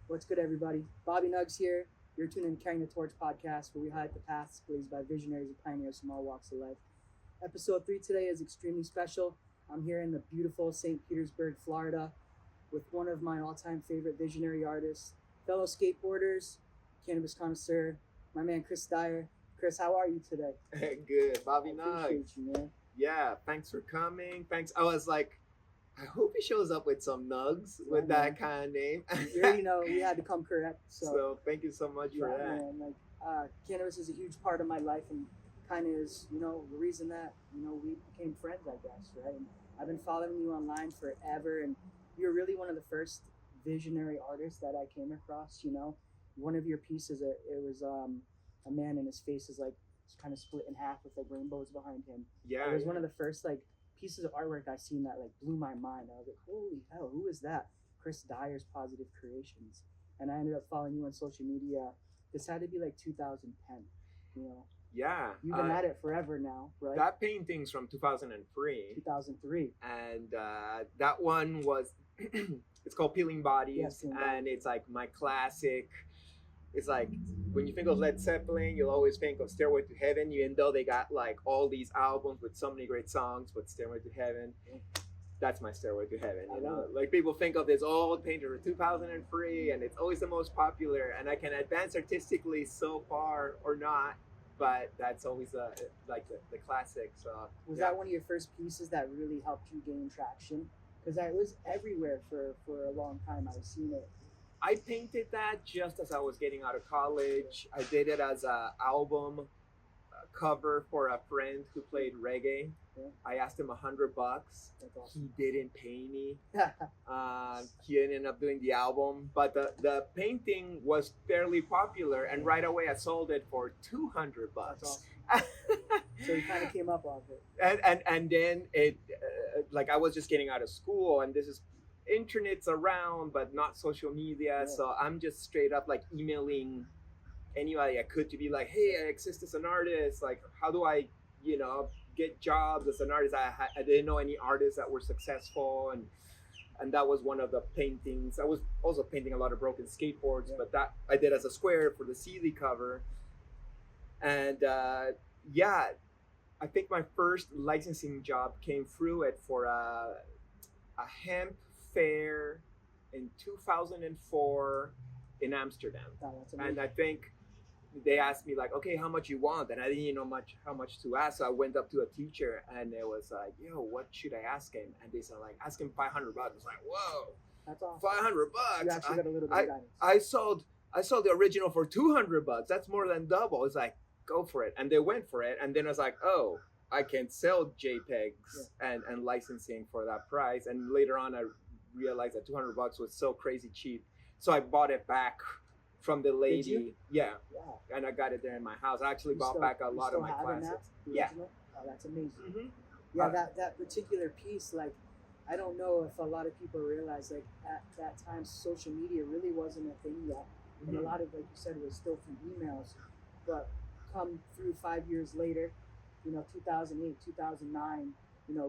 What's good, everybody? Bobby Nugs here. You're tuning in Carrying the Torch podcast, where we highlight the paths blazed by visionaries and pioneers from all walks of life. Episode 3 today is extremely special. I'm here in the beautiful St. Petersburg, Florida, with one of my all-time favorite visionary artists, fellow skateboarders, cannabis connoisseur, my man Chris Dyer. Chris, how are you today? Good, Bobby I Nugs. appreciate you, man. Yeah, thanks for coming. Thanks. I was like, I hope he shows up with some nugs with that kind of name. You already know we had to come correct. So thank you so much for that. Man, like cannabis is a huge part of my life, and kind of is, the reason that we became friends, I guess, right? And I've been following you online forever, and you're really one of the first visionary artists that I came across. One of your pieces, it was a man and his face is like kind of split in half with like rainbows behind him. Yeah, it was one of the first like pieces of artwork I seen that like blew my mind. I was like, holy hell, who is that? Chris Dyer's Positive Creations. And I ended up following you on social media. This had to be like 2010, Yeah. You've been at it forever now, right? That painting's from 2003. 2003. And that one was, it's called Peeling Bodies. Yes, and it's like my classic. It's like when you think of Led Zeppelin, you'll always think of Stairway to Heaven, even though they got like all these albums with so many great songs, but Stairway to Heaven, that's my Stairway to Heaven. Like people think of this old painter from 2003, and it's always the most popular, and I can advance artistically so far or not, but that's always the classic. So was that one of your first pieces that really helped you gain traction? Because it was everywhere for a long time. I've seen it. I painted that just as I was getting out of college. I did it as an album cover for a friend who played reggae. Yeah. I asked him $100. That's awesome. He didn't pay me. He ended up doing the album, but the painting was fairly popular, and right away I sold it for $200. That's awesome. So you kind of came up off it. And then it like I was just getting out of school, and this is internet's around but not social media, so I'm just straight up like emailing anybody I could to be like, hey, I exist as an artist, like how do I get jobs as an artist. I didn't know any artists that were successful, and that was one of the paintings. I was also painting a lot of broken skateboards, but that I did as a square for the CD cover. And I think my first licensing job came through it for a hemp fair in 2004 in Amsterdam. And I think they asked me like, okay, how much you want? And I didn't know how much to ask. So I went up to a teacher, and it was like, yo, what should I ask him? And they said like, ask him $500. I was like, whoa, that's awesome. $500. You actually got a little bit of guidance. I sold the original for $200. That's more than double. It's like, go for it. And they went for it. And then I was like, oh, I can sell JPEGs and licensing for that price. And later on, I realized that $200 was so crazy cheap. So I bought it back from the lady. Did you? Yeah. And I got it there in my house. I actually bought back a lot of my classics. Yeah. Oh, that's amazing. Mm-hmm. Yeah, that particular piece, like, I don't know if a lot of people realize, like, at that time, social media really wasn't a thing yet. And a lot of, like you said, it was still through emails. But come through 5 years later, 2008, 2009,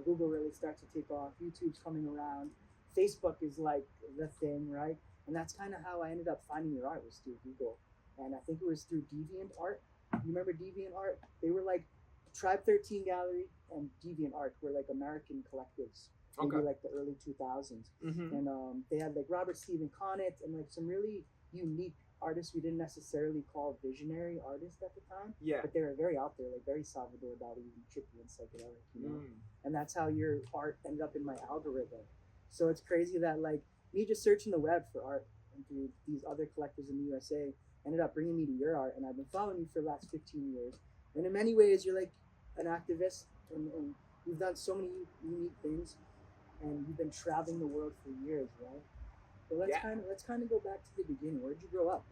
Google really starts to take off. YouTube's coming around. Facebook is like the thing, right? And that's kind of how I ended up finding your art, was through Google. And I think it was through DeviantArt. You remember DeviantArt? They were like Tribe 13 Gallery and DeviantArt were like American collectives. Maybe like the early 2000s. Mm-hmm. And they had like Robert Stephen Conant and like some really unique artists we didn't necessarily call visionary artists at the time. Yeah. But they were very out there, like very Salvador Dali, trippy and psychedelic, And that's how your art ended up in my algorithm. So it's crazy that like me just searching the web for art and through these other collectors in the USA ended up bringing me to your art, and I've been following you for the last 15 years. And in many ways, you're like an activist, and you've done so many unique things, and you've been traveling the world for years, right? So let's kind of go back to the beginning. Where'd you grow up?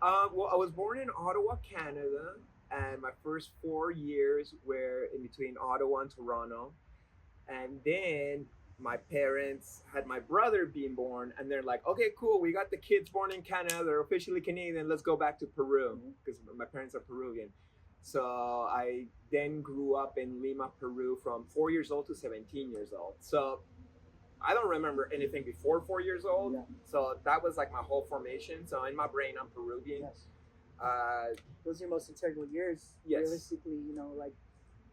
Well, I was born in Ottawa, Canada, and my first 4 years were in between Ottawa and Toronto. And then my parents had my brother being born, and they're like, okay, cool, we got the kids born in Canada, they're officially Canadian, let's go back to Peru, because my parents are Peruvian. So I then grew up in Lima, Peru from 4 years old to 17 years old. So I don't remember anything before 4 years old. Yeah. So that was like my whole formation. So in my brain, I'm Peruvian. Yes. Uh, Those are your most integral years. Yes. Realistically, like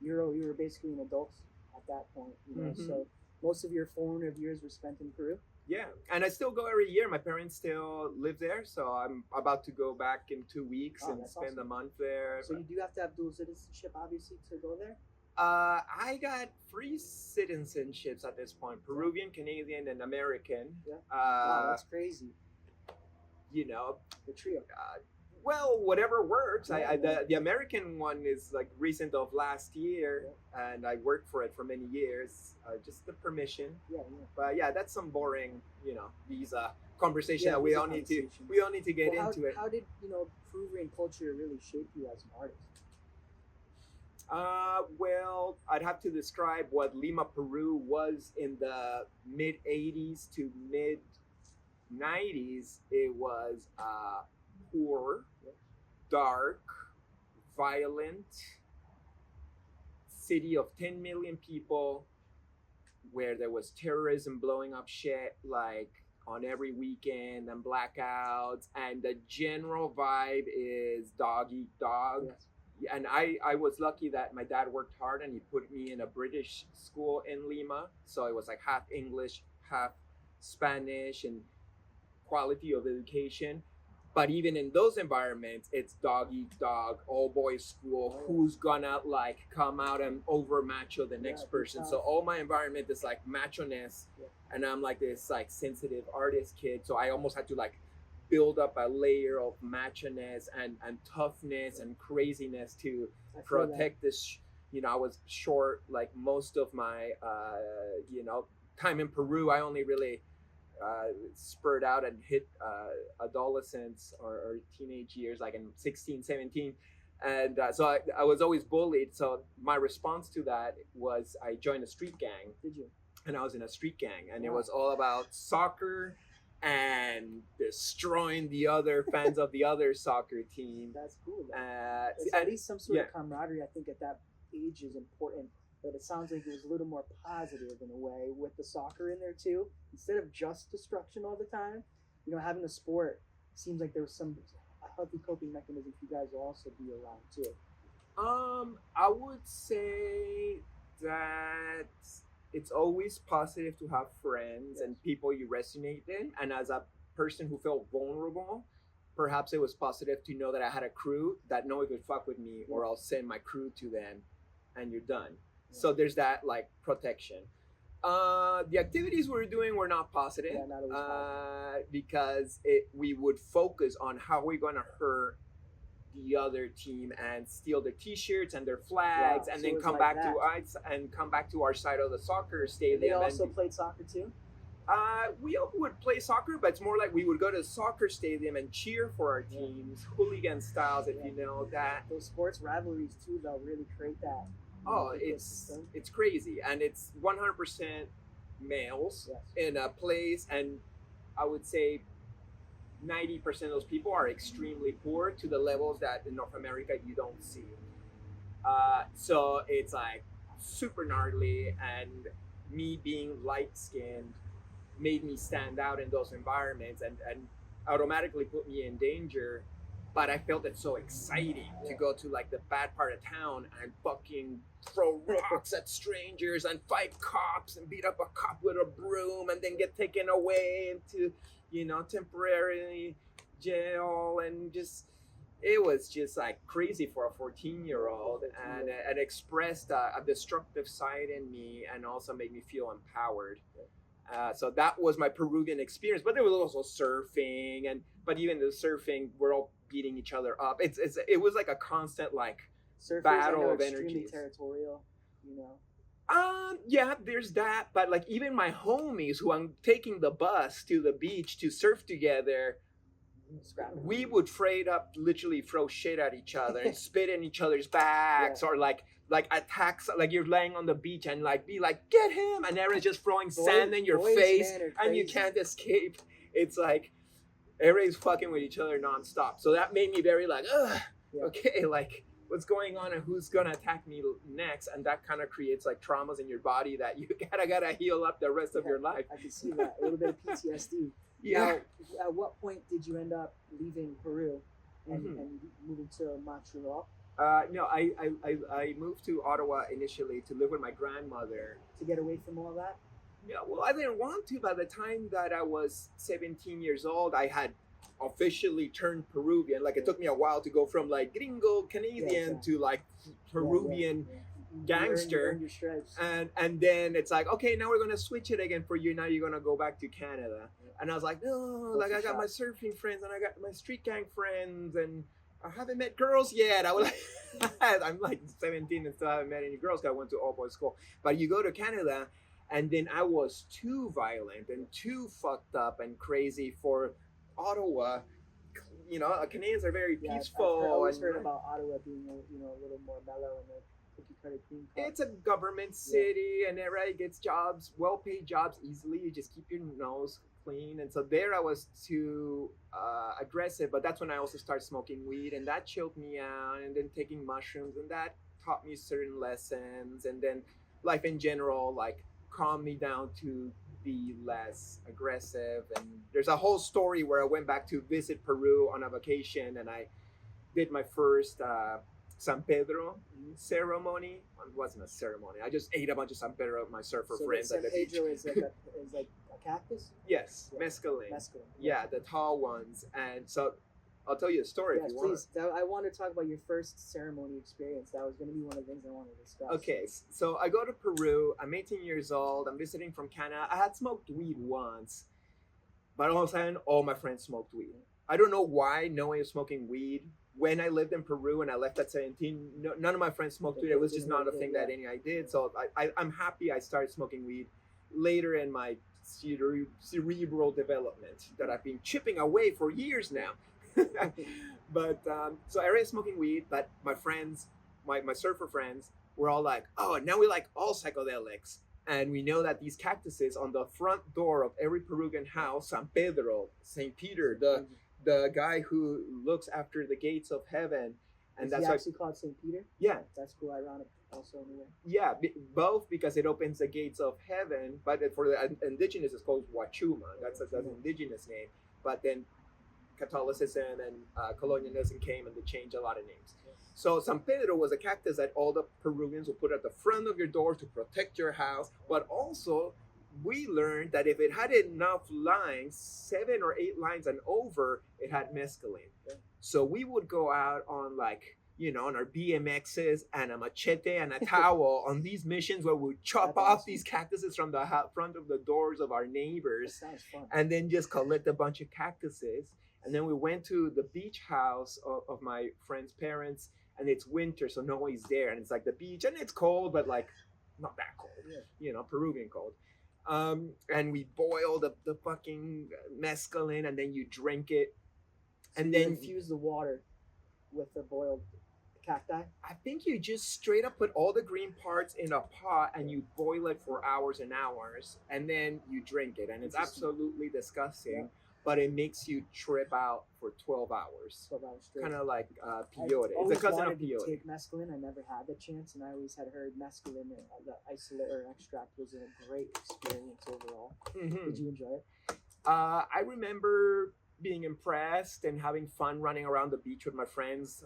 you were basically an adult at that point. Mhm. So most of your formative years were spent in Peru. yeah. And I still go every year. My parents still live there. So I'm about to go back in 2 weeks Oh, and that's spend a awesome. month there. So you do have to have dual citizenship, obviously, to go there. I got 3 citizenships at this point: Peruvian, Canadian, and American. Yeah. Wow, that's crazy. You know, The trio. well, whatever works. Yeah, The American one is like recent of last year, and I worked for it for many years. Just the permission. Yeah. But yeah, that's some boring, visa conversation that we visa don't need to conversation. we don't need to get Well, into it. How did Peruvian culture really shape you as an artist? Well, I'd have to describe what Lima, Peru was in the mid '80s to mid '90s. It was poor, dark, violent city of 10 million people, where there was terrorism blowing up shit like on every weekend and blackouts, and the general vibe is dog eat dog. Yes. And I was lucky that my dad worked hard and he put me in a British school in Lima, so it was like half English, half Spanish, and quality of education. But even in those environments, it's dog eat dog, all boys school. Who's gonna like come out and over macho the next person? So all my environment is like macho-ness, and I'm like this like sensitive artist kid. So I almost had to like build up a layer of macho-ness and toughness and craziness to protect this. I was short like most of my time in Peru. I only really spurred out and hit adolescence or teenage years, like in 16, 17. And so I was always bullied. So my response to that was I joined a street gang. Did you? And I was in a street gang, and it was all about soccer and destroying the other fans of the other soccer team. That's cool. It's at least some sort of camaraderie, I think, at that age is important. But it sounds like it was a little more positive in a way with the soccer in there too. Instead of just destruction all the time, having a sport seems like there was a healthy coping mechanism for you guys to also be around too. I would say that it's always positive to have friends and people you resonate in. And as a person who felt vulnerable, perhaps it was positive to know that I had a crew that no one could fuck with me, or I'll send my crew to them and you're done. So there's that like protection. The activities we were doing were not positive, not always positive. Because we would focus on how we're going to hurt the other team and steal their T-shirts and their flags, and then come back to our side of the soccer stadium. They also played soccer too. We would play soccer, but it's more like we would go to the soccer stadium and cheer for our teams, hooligan styles, if you know that. Those sports rivalries too, they'll really create that. Oh, it's crazy, and it's 100% males in a place, and I would say 90% of those people are extremely poor to the levels that in North America you don't see. So it's like super gnarly, and me being light-skinned made me stand out in those environments and automatically put me in danger. But I felt it so exciting to go to like the bad part of town and fucking throw rocks at strangers and fight cops and beat up a cop with a broom and then get taken away into, temporarily jail, and it was just like crazy for a 14-year-old, and it expressed a destructive side in me and also made me feel empowered. So that was my Peruvian experience, but there was also surfing, but even the surfing, we're all beating each other up. It was like a constant like Surfers, battle of extremely energies. Territorial, Yeah, there's that, but like even my homies who I'm taking the bus to the beach to surf together, scrapping. We would straight up literally throw shit at each other and spit in each other's backs, or like attacks, like you're laying on the beach and like be like, get him, and everyone's just throwing sand in your face, and you can't escape. It's like everybody's fucking with each other nonstop. So that made me very like, ugh, okay, like what's going on and who's gonna attack me next? And that kind of creates like traumas in your body that you gotta heal up the rest of your life. I can see that, a little bit of PTSD. Yeah. Now, at what point did you end up leaving Peru and moving to Montreal? No, I moved to Ottawa initially to live with my grandmother. To get away from all that? Yeah, well, I didn't want to. By the time that I was 17 years old, I had officially turned Peruvian. Like it took me a while to go from like gringo Canadian to like Peruvian gangster. Earn your stripes. And then it's like, okay, now we're gonna switch it again for you. Now you're gonna go back to Canada. And I was like, no, like I got my surfing friends and I got my street gang friends and I haven't met girls yet. I was like, I'm like 17 and still haven't met any girls because I went to all boys school. But you go to Canada, and then I was too violent and too fucked up and crazy for Ottawa. You know, Canadians are very peaceful. I've always heard about Ottawa being a little more mellow and a cookie cutter clean cut. It's a government city, and everybody gets jobs, well-paid jobs easily. You just keep your nose clean. And so there I was too aggressive, but that's when I also started smoking weed, and that chilled me out, and then taking mushrooms, and that taught me certain lessons, and then life in general like calmed me down to be less aggressive. And there's a whole story where I went back to visit Peru on a vacation, and I did my first San Pedro ceremony. It wasn't a ceremony. I just ate a bunch of San Pedro with my surfer friends at the beach. San Pedro is like a cactus? Yes, mescaline. Yeah, the tall ones. And so I'll tell you a story if you want. Please. I want to talk about your first ceremony experience. That was going to be one of the things I wanted to discuss. Okay, so I go to Peru. I'm 18 years old. I'm visiting from Canada. I had smoked weed once, but all of a sudden, all my friends smoked weed. I don't know why no one was smoking weed. When I lived in Peru and I left at 17, none of my friends smoked weed. It was just not a thing that any I did. So I'm happy I started smoking weed later in my cerebral development that I've been chipping away for years now. But so I started smoking weed, but my friends, my surfer friends, were all like, oh, now we like all psychedelics. And we know that these cactuses on the front door of every Peruvian house, San Pedro, St. Peter, the guy who looks after the gates of heaven. And that's actually called St. Peter? Yeah. That's cool, ironic also in a way. Yeah, both because it opens the gates of heaven, but for the indigenous it's called Huachuma. That's an indigenous name. But then Catholicism and colonialism came and they changed a lot of names. So San Pedro was a cactus that all the Peruvians would put at the front of your door to protect your house. But also, we learned that if it had enough lines, 7 or 8 lines and over, it had mescaline. Yeah. So we would go out on on our BMXs and a machete and a towel on these missions where we would chop off these cactuses from the front of the doors of our neighbors. That sounds fun. And then just collect a bunch of cactuses. And then we went to the beach house of my friend's parents, and it's winter, so nobody's there. And it's like the beach, and it's cold, but like not that cold, Peruvian cold. And we boil the fucking mescaline, and then you drink it. And then infuse the water with the boiled cacti? I think you just straight up put all the green parts in a pot and you boil it for hours and hours, and then you drink it. And it's absolutely disgusting, but it makes you trip out for 12 hours. 12 hours straight. Kind of like peyote. It's a cousin of peyote. To take mescaline. I never had the chance, and I always had heard mescaline, the isolate or extract, was a great experience overall. Mm-hmm. Did you enjoy it? I remember being impressed and having fun running around the beach with my friends,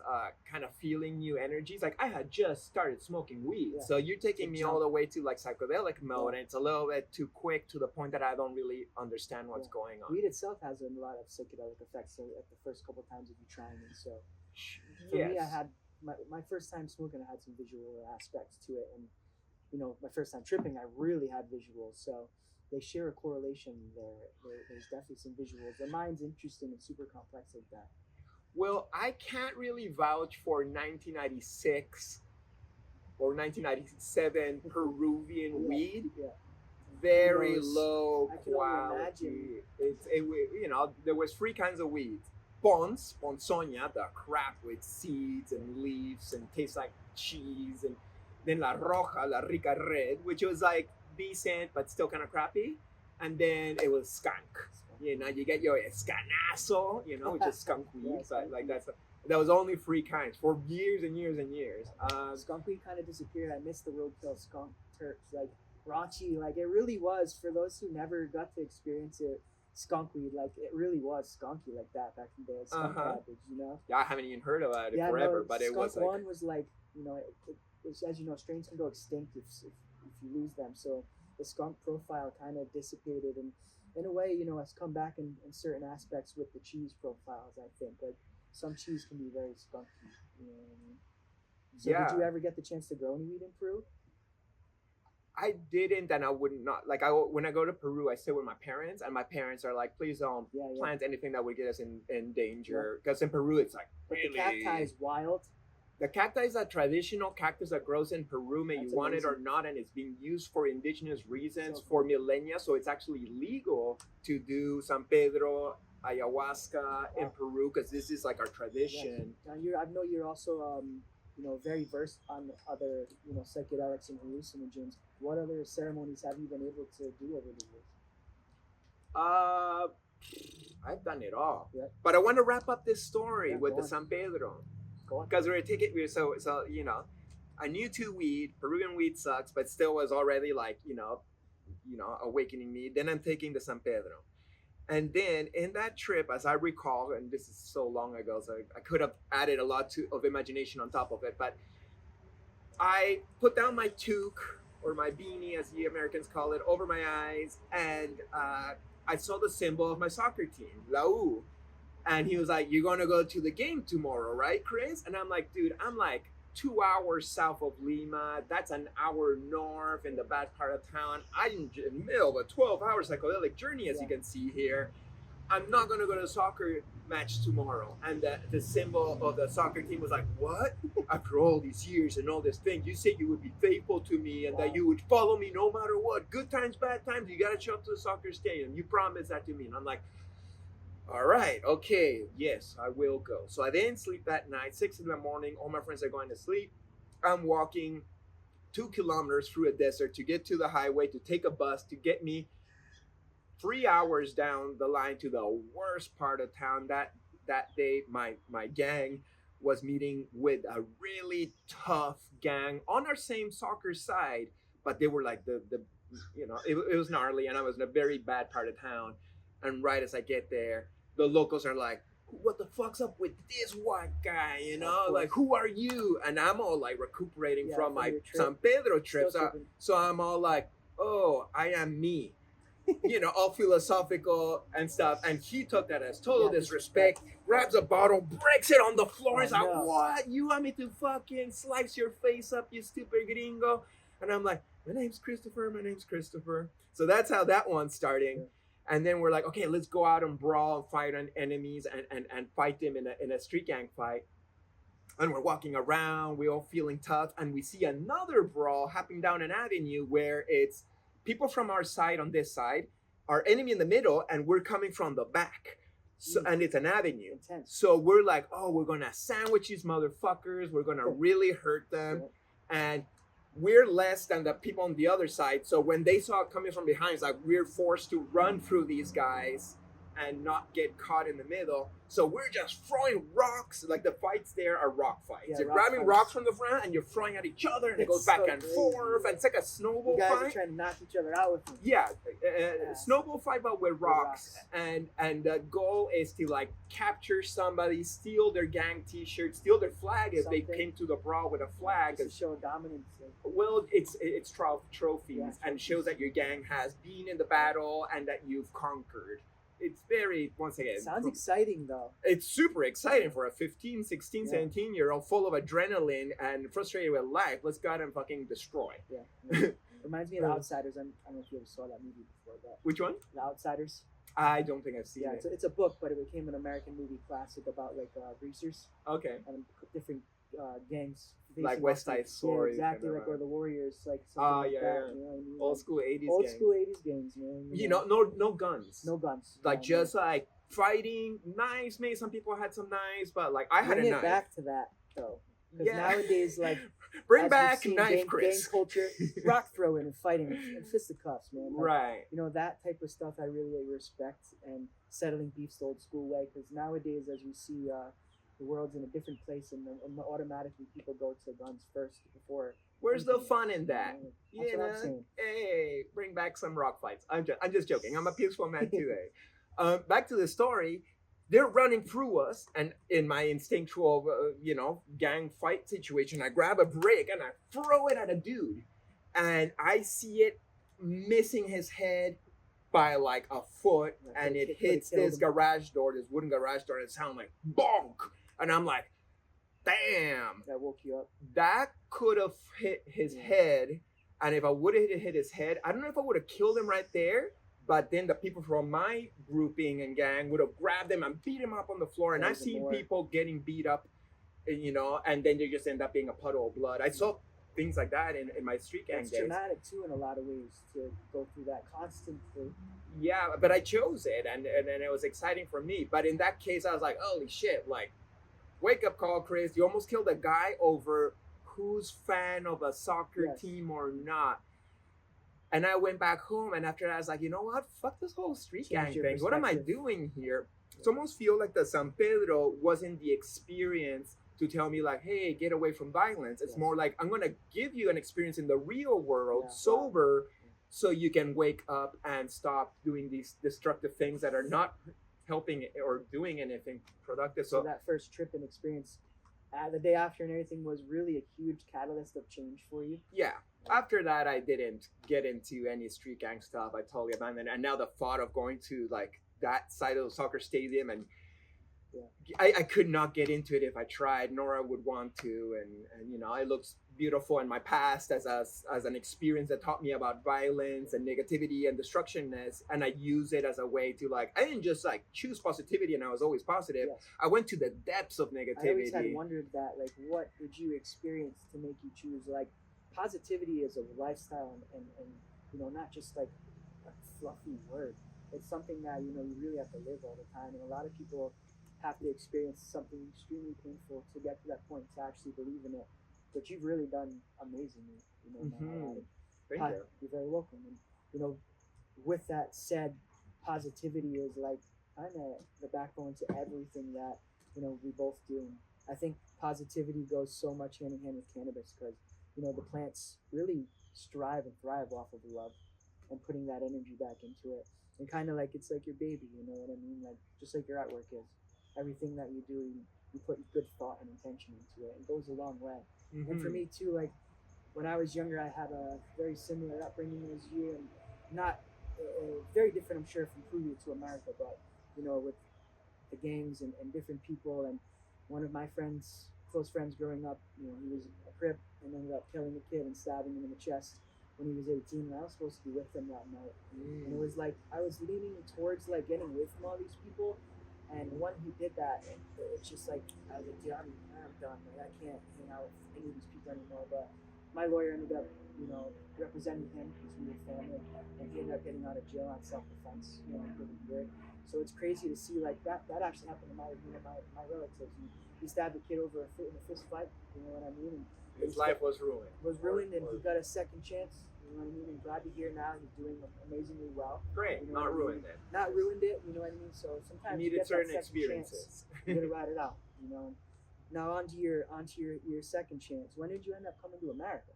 kind of feeling new energies. Like I had just started smoking weed, so you're taking me all the way to like psychedelic mode, and it's a little bit too quick to the point that I don't really understand what's going on. Weed itself has a lot of psychedelic effects at the first couple of times of you trying it. So for me, I had my first time smoking, I had some visual aspects to it, and my first time tripping, I really had visuals. So they share a correlation there. There's definitely some visuals. The mind's interesting and super complex like that. Well, I can't really vouch for 1996 or 1997 Peruvian weed. Yeah. Very low quality. There was 3 kinds of weed. ponzoña, the crap with seeds and leaves and tastes like cheese, and then la roja, la rica red, which was like decent but still kind of crappy, and then it was skunk. You know, you get your escanazo, you know, which is skunk weed, but like that was only 3 kinds for years and years and years. Skunk weed kind of disappeared. I miss the roadkill skunk terps, like raunchy, like it really was. For those who never got to experience it, skunk weed, like it really was skunky like that back in the day. Skunk cabbage, you know. Yeah, I haven't even heard about it forever, but it was skunk like one was like, you know, as you know, strains can go extinct if you lose them. So the skunk profile kind of dissipated, and in a way, you know, has come back in certain aspects with the cheese profiles. I think like some cheese can be very skunky. You know what I mean? So yeah. Did you ever get the chance to grow any weed in Peru? I didn't, and I would not. Like, when I go to Peru, I stay with my parents, and my parents are like, please don't plant anything that would get us in danger. Because in Peru, it's like, but the cacti is wild. The cacti is a traditional cactus that grows in Peru, may you want it or not, and it's being used for indigenous reasons for millennia. So it's actually legal to do San Pedro, ayahuasca in Peru, because this is like our tradition. Yes. I know you're also you know, very versed on other, you know, psychedelics and hallucinogens. What other ceremonies have you been able to do over the years? I've done it all. Yeah. But I want to wrap up this story with the San Pedro. Because so you know, I knew to weed, Peruvian weed sucks, but still was already like, you know, awakening me. Then I'm taking the San Pedro. And then in that trip, as I recall, and this is so long ago, so I could have added a lot of imagination on top of it, but I put down my toque, or my beanie, as the Americans call it, over my eyes, and I saw the symbol of my soccer team, La U. And he was like, you're going to go to the game tomorrow, right, Chris? And I'm like, dude, I'm like 2 hours south of Lima. That's an hour north in the bad part of town. I'm in the middle of a 12-hour psychedelic journey, as you can see here. I'm not going to go to a soccer match tomorrow. And the symbol of the soccer team was like, what? After all these years and all this thing, you said you would be faithful to me and that you would follow me no matter what. Good times, bad times, you got to show up to the soccer stadium. You promised that to me. And I'm like, all right, okay, yes, I will go. So I didn't sleep that night. 6 in the morning, all my friends are going to sleep. I'm walking 2 kilometers through a desert to get to the highway, to take a bus to get me 3 hours down the line to the worst part of town. That day, my gang was meeting with a really tough gang on our same soccer side, but they were like the you know, it was gnarly, and I was in a very bad part of town. And right as I get there, the locals are like, what the fuck's up with this white guy, you know? Like, who are you? And I'm all like recuperating from my San Pedro trip. So I'm all like, oh, I am me. You know, all philosophical and stuff. And he took that as total disrespect, grabs a bottle, breaks it on the floor. He's like, what? You want me to fucking slice your face up, you stupid gringo? And I'm like, my name's Christopher. So that's how that one's starting. And then we're like, okay, let's go out and brawl and fight on enemies and fight them in a street gang fight. And we're walking around, we're all feeling tough. And we see another brawl happening down an avenue where it's people from our side on this side, our enemy in the middle, and we're coming from the back. So, and it's an avenue. Intense. So we're like, oh, we're going to sandwich these motherfuckers. We're going to really hurt them. And we're less than the people on the other side. So when they saw it coming from behind, it's like we're forced to run through these guys and not get caught in the middle. So we're just throwing rocks. Like the fights there are rock fights. You're grabbing rocks from the front and you're throwing at each other, and it goes back and forth. And it's like a snowball fight. You guys are trying to knock each other out with them. Yeah, snowball fight, but with rocks. And the goal is to like capture somebody, steal their gang T-shirt, steal their flag if they came to the brawl with a flag. Just to show dominance. Well, it's trophies and shows that your gang has been in the battle and that you've conquered. It's very, once again, sounds exciting though. It's super exciting for a 15, 16, 17-year-old full of adrenaline and frustrated with life. Let's go out and fucking destroy. Yeah. Reminds me of The Outsiders. I don't know if you ever saw that movie before. But which one? The Outsiders. I don't think I've seen it. It's a book, but it became an American movie classic about like greasers. Okay. And different gangs Like facing West off Side the- Story. Yeah, exactly, kind of like or the Warriors, like Oh, something like yeah, that. yeah. You know what I mean? old Like, school 80s old gangs. school '80s gangs, man. You know, no guns. no guns. Like no, just like fighting knives. Maybe some people had some knives, but like I had bring a it knife. back to that though, because Yeah. nowadays, like Bring as back we've seen knife, gang Chris. culture, rock throwing and fighting and fisticuffs, man. Like, Right. you know, that type of stuff I really respect, and settling beefs the old school way, because nowadays as we see the world's in a different place, and automatically people go to guns first before Where's the anything fun else, in you that? know? You That's what I'm know, saying. hey, bring back some rock fights. I'm just joking. I'm a peaceful man too. Back to the story. They're running through us, and in my instinctual, gang fight situation, I grab a brick and I throw it at a dude, and I see it missing his head by like a foot, Yeah, and it could've hits killed this him. garage door, this wooden garage door, and it sounds like bonk, and I'm like, damn. That woke you up. That could have hit his Yeah. head, and if I would have hit his head, I don't know if I would have killed him right there, but then the people from my grouping and gang would have grabbed him and beat him up on the floor. And That I've was seen more. people getting beat up, and then they just end up being a puddle of blood. I saw things like that in my street gang It's days. traumatic too in a lot of ways to go through that constantly. Yeah, but I chose it, and it was exciting for me. But in that case, I was like, holy shit, like, wake up call, Chris. You almost killed a guy over who's fan of a soccer Yes. team or not. And I went back home, and after that, I was like, you know what? Fuck this whole street Change gang your thing. What am I perspective. doing here? It's almost feel like the San Pedro wasn't the experience to tell me like, hey, get away from violence. It's Yes. more like, I'm gonna give you an experience in the real world, Yeah. sober, so you can wake up and stop doing these destructive things that are not helping or doing anything productive. So So that first trip and experience, the day after and everything, was really a huge catalyst of change for you. yeah, after that, I didn't get into any street gang stuff. I totally abandoned it. And now the thought of going to like that side of the soccer stadium, and Yeah. I could not get into it if I tried, nor I would want to. And it looks beautiful in my past as an experience that taught me about violence and negativity and destructionness. And I use it as a way to like, I didn't just like choose positivity and I was always positive. Yes. I went to the depths of I always had negativity. wondered that, like, what did you experience to make you choose? Like, positivity is a lifestyle, and not just like a fluffy word. It's something that you really have to live all the time, and a lot of people have to experience something extremely painful to get to that point to actually believe in it. But you've really done amazingly, man. Mhm. Thank Hi, you. You're very welcome. And with that said, positivity is like kind of the backbone to everything that we both do. And I think positivity goes so much hand in hand with cannabis, because the plants really strive and thrive off of love and putting that energy back into it. And kind of like it's like your baby, you know what I mean? Like just like your artwork is. Everything that you do, you put good thought and intention into it. It goes a long way. And for Mhm. me too, like when I was younger, I had a very similar upbringing as you, and not very different, I'm sure, from Peru to America, but with the gangs and different people. And one of my close friends growing up, he was a Crip and ended up killing a kid and stabbing him in the chest when he was 18. And I was supposed to be with him that night, and it was like I was leaning towards like getting away from all these people. And when he did that, it's just like I was like, dude, I'm done. Like I can't hang out with any of these people anymore. But my lawyer ended up, representing him because we were family, and he ended up getting out of jail on self-defense. Within a year. So it's crazy to see like that. That actually happened to my relatives. He stabbed a kid over in a fist fight. You know what I mean? And His life was ruined. and he got a second chance. You know what I mean? And glad to hear now he's doing amazingly well. Great, You know not what I ruined mean? it. Not ruined it. You know what I mean? So You sometimes needed get that certain second experiences. Chance, you gotta ride it out. Now onto your second chance. When did you end up coming to America?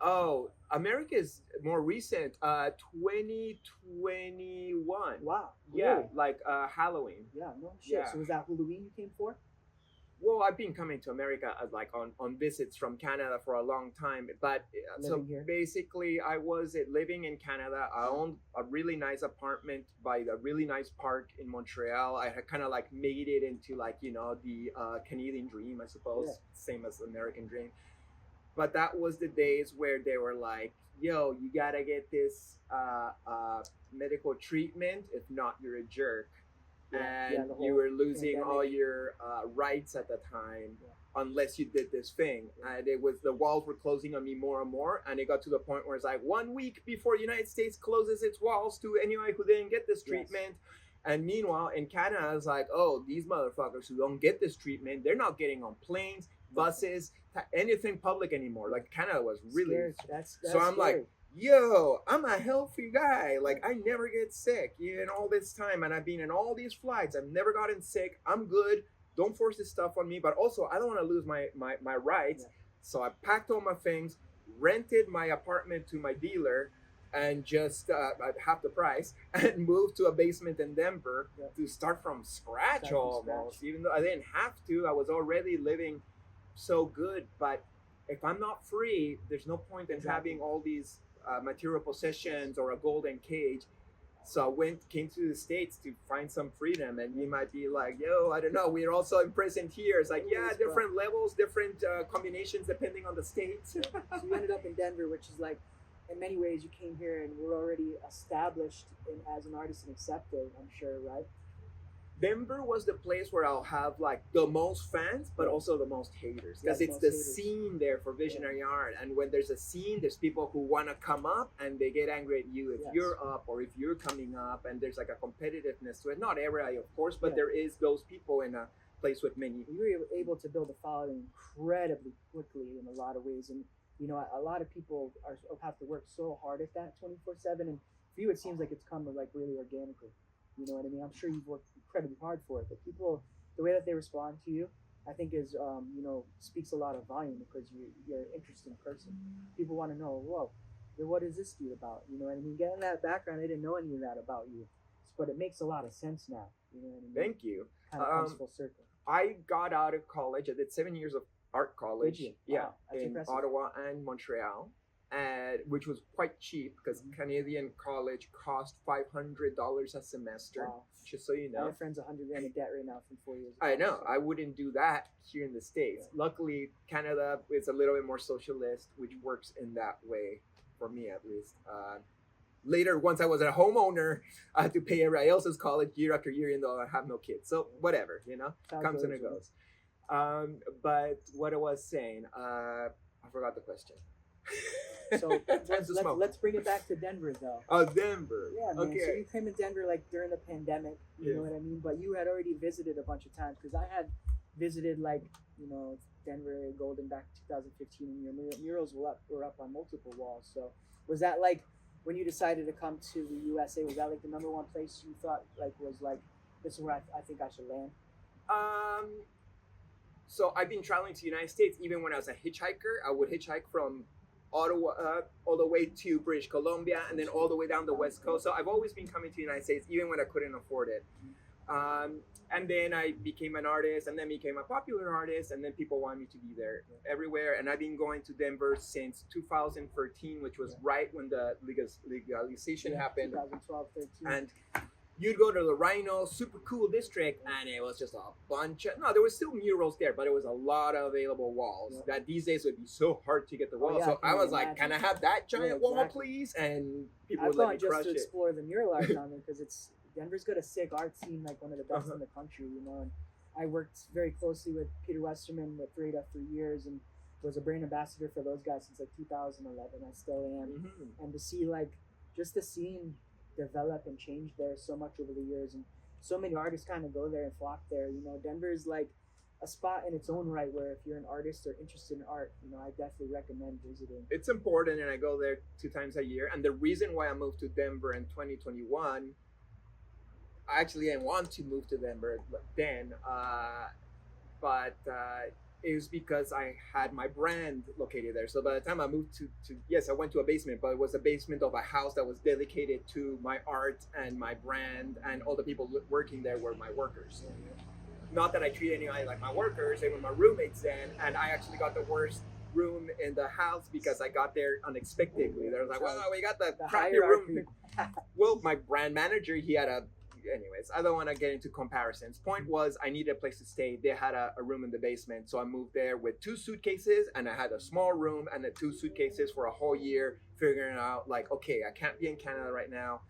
Oh, America is more recent. 2021. Wow. Yeah, Really? like Halloween. Yeah. No shit. Yeah. So was that Halloween you came for? Well, I've been coming to America like on visits from Canada for a long time, but so Living here? basically I was living in Canada. I owned a really nice apartment by a really nice park in Montreal. I had kind of like made it into like the Canadian dream, I suppose, Yeah. same as American dream. But that was the days where they were like, yo, you gotta get this medical treatment, if not you're a jerk. and the you whole were losing pandemic. all your rights at the time. Yeah. Unless you did this thing, and it was the walls were closing on me more and more, and it got to the point where it's like 1 week before the United States closes its walls to anyone who didn't get this treatment. And meanwhile, in Canada, I was like, oh, these motherfuckers who don't get this treatment, they're not getting on planes, buses, anything public anymore. Like Canada was really. Scared. That's so I'm scary. like, yo, I'm a healthy guy. Like I never get sick in all this time, and I've been in all these flights. I've never gotten sick. I'm good. Don't force this stuff on me. But also, I don't want to lose my rights. Yeah. So I packed all my things, rented my apartment to my dealer, and just at half the price, and moved to a basement in Denver to start from scratch almost. Even though I didn't have to, I was already living so good. But if I'm not free, there's no point in having all these material possessions or a golden cage. So I came to the States to find some freedom, and you might be like, yo, I don't know, we're also imprisoned here. It's like, yeah, different levels, different combinations depending on the state. So you ended up in Denver, which is like, in many ways, you came here and were already established as an artist and accepted, I'm sure, right? Denver was the place where I'll have like the most fans, but also the most haters, because it's the scene there for visionary art. And when there's a scene, there's people who want to come up and they get angry at you if you're up or if you're coming up, and there's like a competitiveness to it. Not every, of course, but there is those people in a place with many. You were able to build a following incredibly quickly in a lot of ways, and you know, a lot of people have to work so hard at that 24/7, and for you, it seems like it's come like really organically. You know what I mean? I'm sure you've worked incredibly hard for it, but people, the way that they respond to you, I think is, you know, speaks a lot of volume, because you're an interesting person. People want to know, whoa, what is this dude about? You know what I mean? Getting that background, I didn't know any of that about you, but it makes a lot of sense now. You know what I mean? Thank you. Kind of comes full circle. I got out of college. I did 7 years of art college. Did you? Yeah, Wow, that's in impressive. Ottawa and Montreal. And which was quite cheap, because Canadian college cost $500 a semester. Wow. Just so you know. My friend's $100,000 in debt right now from 4 years. I know. I wouldn't do that here in the States. Yeah. Luckily, Canada is a little bit more socialist, which works in that way for me, at least. Later, once I was a homeowner, I had to pay everybody else's college year after year, even though I have no kids. So whatever, you know, comes and it goes. But what I was saying, I forgot the question. So let's bring it back to Denver, though. Oh, Denver. Yeah, man. Okay. So you came in Denver like during the pandemic, you know what I mean? But you had already visited a bunch of times, because I had visited like, you know, Denver Golden back in 2015, and your murals were up on multiple walls. So was that like, when you decided to come to the USA, was that like the number one place you thought like was like, this is where I think I should land? So I've been traveling to the United States. Even when I was a hitchhiker, I would hitchhike from Ottawa all the way to British Columbia, and then all the way down the West Coast. So I've always been coming to the United States, even when I couldn't afford it. And then I became an artist, and then became a popular artist, and then people want me to be there everywhere. And I've been going to Denver since 2013, which was right when the legalization happened. 2012, 13. And you'd go to the Rhino, super cool district, and it was just a bunch of, no, there was still murals there, but it was a lot of available walls that these days would be so hard to get the walls. So I was like, can I have that giant wall, please? And people would let me crush it. Just to explore the mural art on it, because Denver's got a sick art scene, like one of the best in the country, you know. And I worked very closely with Peter Westerman with Freda for years, and was a brand ambassador for those guys since like 2011. I still am. And to see like just the scene develop and change there so much over the years, and so many artists kind of go there and flock there. You know, Denver is like a spot in its own right where if you're an artist or interested in art, you know, I definitely recommend visiting. It's important, and I go there 2 times a year. And the reason why I moved to Denver in 2021, I actually didn't want to move to Denver then, but it was because I had my brand located there. So by the time I moved to yes, I went to a basement, but it was a basement of a house that was dedicated to my art and my brand, and all the people working there were my workers. Not that I treat anybody like my workers, they were my roommates then, and I actually got the worst room in the house because I got there unexpectedly. They was like, well, we got the crappy room. Well, my brand manager, he had anyways, I don't want to get into comparisons. Point was, I needed a place to stay. They had a room in the basement, so I moved there with 2 suitcases, and I had a small room and 2 suitcases for a whole year, figuring out like, okay, I can't be in Canada right now.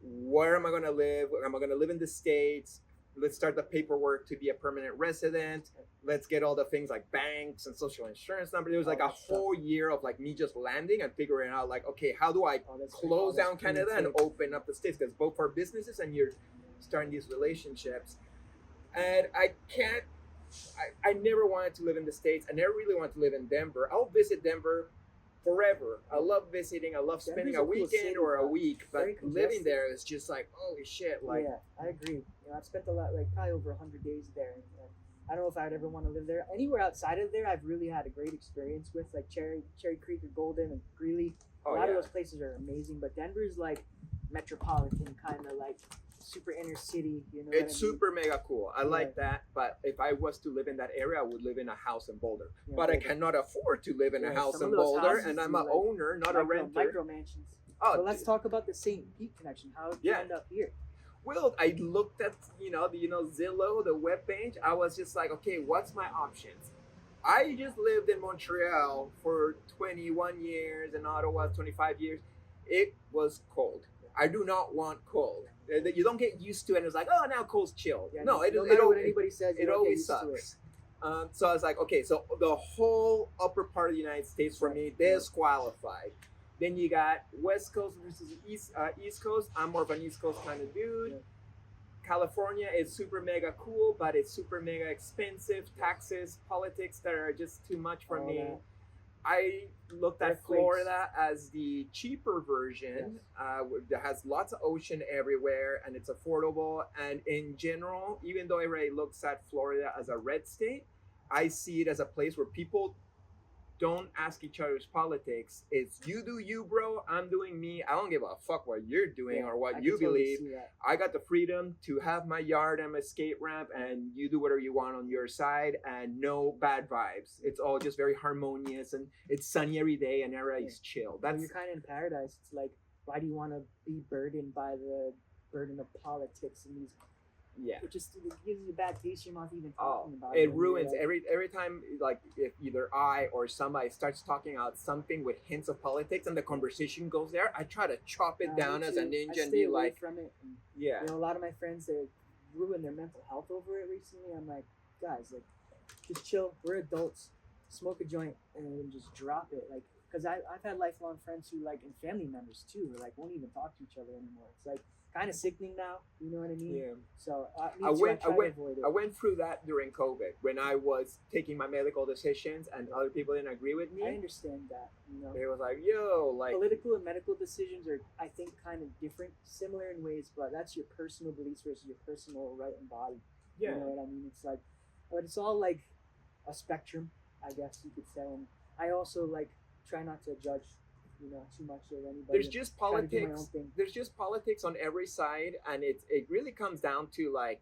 Where am I going to live? Am I going to live in the States? let's start the paperwork to be a permanent resident. Let's get all the things like banks and social insurance number. There was like a whole year of like me just landing and figuring out like, okay, how do I close down Canada and open up the States? Because both are businesses and you're starting these relationships. And I never wanted to live in the States. I never really wanted to live in Denver. I'll visit Denver forever. I love visiting. I love spending a weekend or a week, but living there is just like, holy shit. Like, yeah, I agree. I've spent a lot, like probably over 100 days there. And I don't know if I'd ever want to live there. Anywhere outside of there, I've really had a great experience with, like Cherry Creek or Golden and Greeley. A lot of those places are amazing, but Denver's like metropolitan, kind of like super inner city. It's super mega cool. I like that. But if I was to live in that area, I would live in a house in Boulder. But I cannot afford to live in a house in Boulder, and I'm an owner, not a renter. Micro mansions. Oh, let's talk about the St. Pete connection. How did you end up here? Well, I looked at Zillow, the webpage. I was just like, okay, what's my options? I just lived in Montreal for 21 years, and Ottawa 25 years. It was cold. I do not want cold. You don't get used to it. And it's like, oh, now cold's chill. Yeah, no, what anybody says, it always sucks. So I was like, okay, so the whole upper part of the United States for me disqualified. Then you got West Coast versus East Coast. I'm more of an East Coast kind of dude. Yeah. California is super mega cool, but it's super mega expensive. Taxes, politics that are just too much for me. That. I looked at Florida as the cheaper version that has lots of ocean everywhere and it's affordable. And in general, even though everybody looks at Florida as a red state, I see it as a place where people don't ask each other's politics. It's you do you, bro. I'm doing me. I don't give a fuck what you're doing or what you believe. I got the freedom to have my yard and my skate ramp, and you do whatever you want on your side, and no bad vibes. It's all just very harmonious, and it's sunny every day, and everybody's chill. That's when you're kind of in paradise. It's like, why do you want to be burdened by the burden of politics and these? Yeah, it just gives you a bad taste in your mouth even talking about it. It ruins every time, like if either I or somebody starts talking about something with hints of politics and the conversation goes there, I try to chop it down as a ninja and be like, from it. And, yeah. A lot of my friends, they ruined their mental health over it recently. I'm like, guys, like, just chill. We're adults. Smoke a joint and just drop it. Like, because I've had lifelong friends who, like, and family members too, who like won't even talk to each other anymore. It's like kind of sickening now, you know what I mean? Yeah. So I went through that during COVID when I was taking my medical decisions and other people didn't agree with me. I understand that. It was like, yo, like political and medical decisions are, I think, kind of different, similar in ways, but that's your personal beliefs versus your personal right and body. Yeah. You know what I mean? It's like, but it's all like a spectrum, I guess you could say. And I also like try not to judge too much of anybody. There's just politics. There's just politics on every side, and it really comes down to like,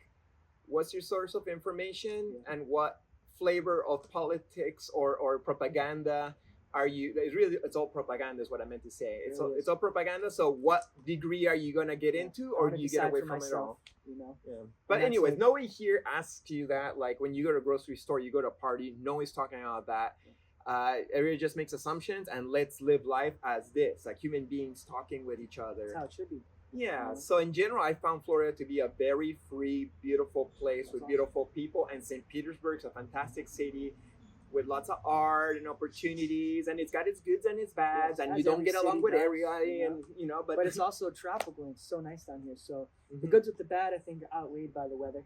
what's your source of information and what flavor of politics or propaganda are you? It's all propaganda is what I meant to say. It's all propaganda. So what degree are you gonna get into, or do you get away from it all? Yeah. But anyways, nobody here asks you that. Like when you go to a grocery store, you go to a party, nobody's talking about that. Everybody just makes assumptions and let's live life as this, like human beings talking with each other. That's how it should be. Yeah. So in general, I found Florida to be a very free, beautiful place with beautiful people, and St. Petersburg's a fantastic city with lots of art and opportunities, and it's got its goods and its bads, and you don't get along with everybody, and but it's also tropical and it's so nice down here. So the goods with the bad, I think, are outweighed by the weather.